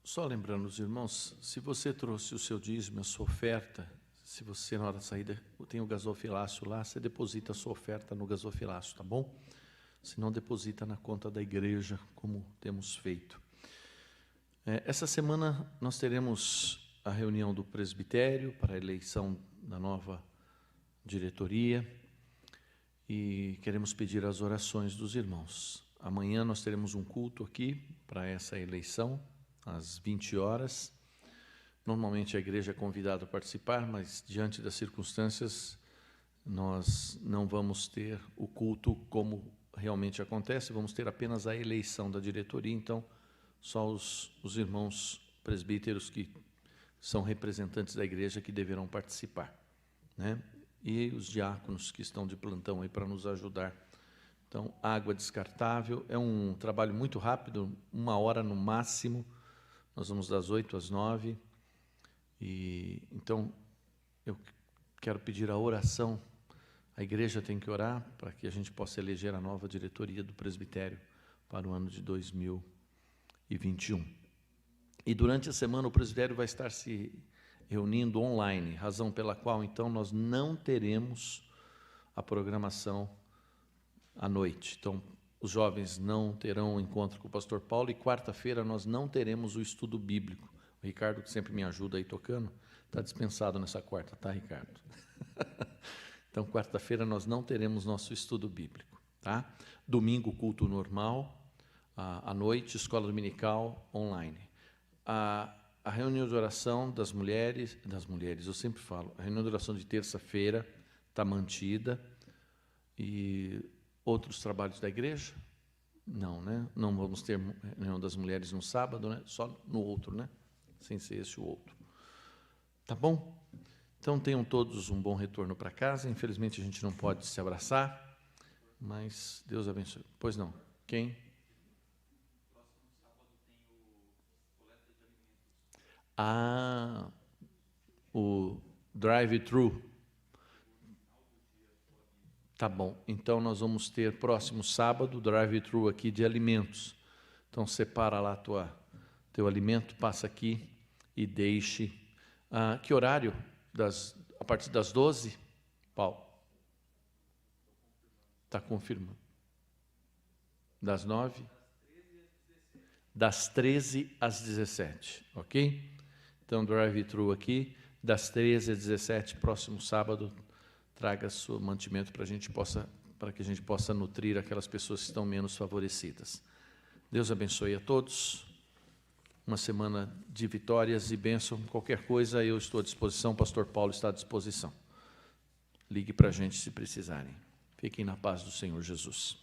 Só lembrando os irmãos, se você trouxe o seu dízimo, a sua oferta, se você na hora da saída tem o gasofilácio lá, você deposita a sua oferta no gasofilácio, tá bom? Se não, deposita na conta da igreja, como temos feito. Essa semana nós teremos a reunião do presbitério para a eleição da nova diretoria e queremos pedir as orações dos irmãos. Amanhã nós teremos um culto aqui para essa eleição, às 20 horas. Normalmente a igreja é convidada a participar, mas diante das circunstâncias nós não vamos ter o culto como realmente acontece, vamos ter apenas a eleição da diretoria, então só os irmãos presbíteros que são representantes da igreja que deverão participar, né? E os diáconos que estão de plantão aí para nos ajudar. Então, água descartável, é um trabalho muito rápido, 1 hora no máximo. Nós vamos das 8 às 9, e então eu quero pedir a oração. A igreja tem que orar para que a gente possa eleger a nova diretoria do presbitério para o ano de 2021. E durante a semana o presbitério vai estar se reunindo online, razão pela qual então nós não teremos a programação à noite. Então, os jovens não terão encontro com o pastor Paulo e quarta-feira nós não teremos o estudo bíblico. O Ricardo, que sempre me ajuda aí tocando, está dispensado nessa quarta, tá, Ricardo? Então, quarta-feira nós não teremos nosso estudo bíblico, tá? Domingo, culto normal, à noite, escola dominical online. A reunião de oração das mulheres, eu sempre falo, a reunião de oração de terça-feira está mantida. E outros trabalhos da igreja? Não, né? Não vamos ter reunião das mulheres no sábado, né? Só no outro, né? Sem ser esse o outro. Tá bom? Então tenham todos um bom retorno para casa. Infelizmente a gente não pode se abraçar, mas Deus abençoe. Pois não? Quem? o drive-thru. Tá bom, então nós vamos ter próximo sábado drive-thru aqui de alimentos. Então separa lá teu alimento, passa aqui e deixe. Que horário? A partir das 12? Paulo? Está confirmando. Das 9? Das 13 às 17, ok? Então drive-thru aqui, das 13 às 17, próximo sábado. Traga seu mantimento para que a gente possa nutrir aquelas pessoas que estão menos favorecidas. Deus abençoe a todos. Uma semana de vitórias e bênção. Qualquer coisa, eu estou à disposição. O pastor Paulo está à disposição. Ligue para a gente se precisarem. Fiquem na paz do Senhor Jesus.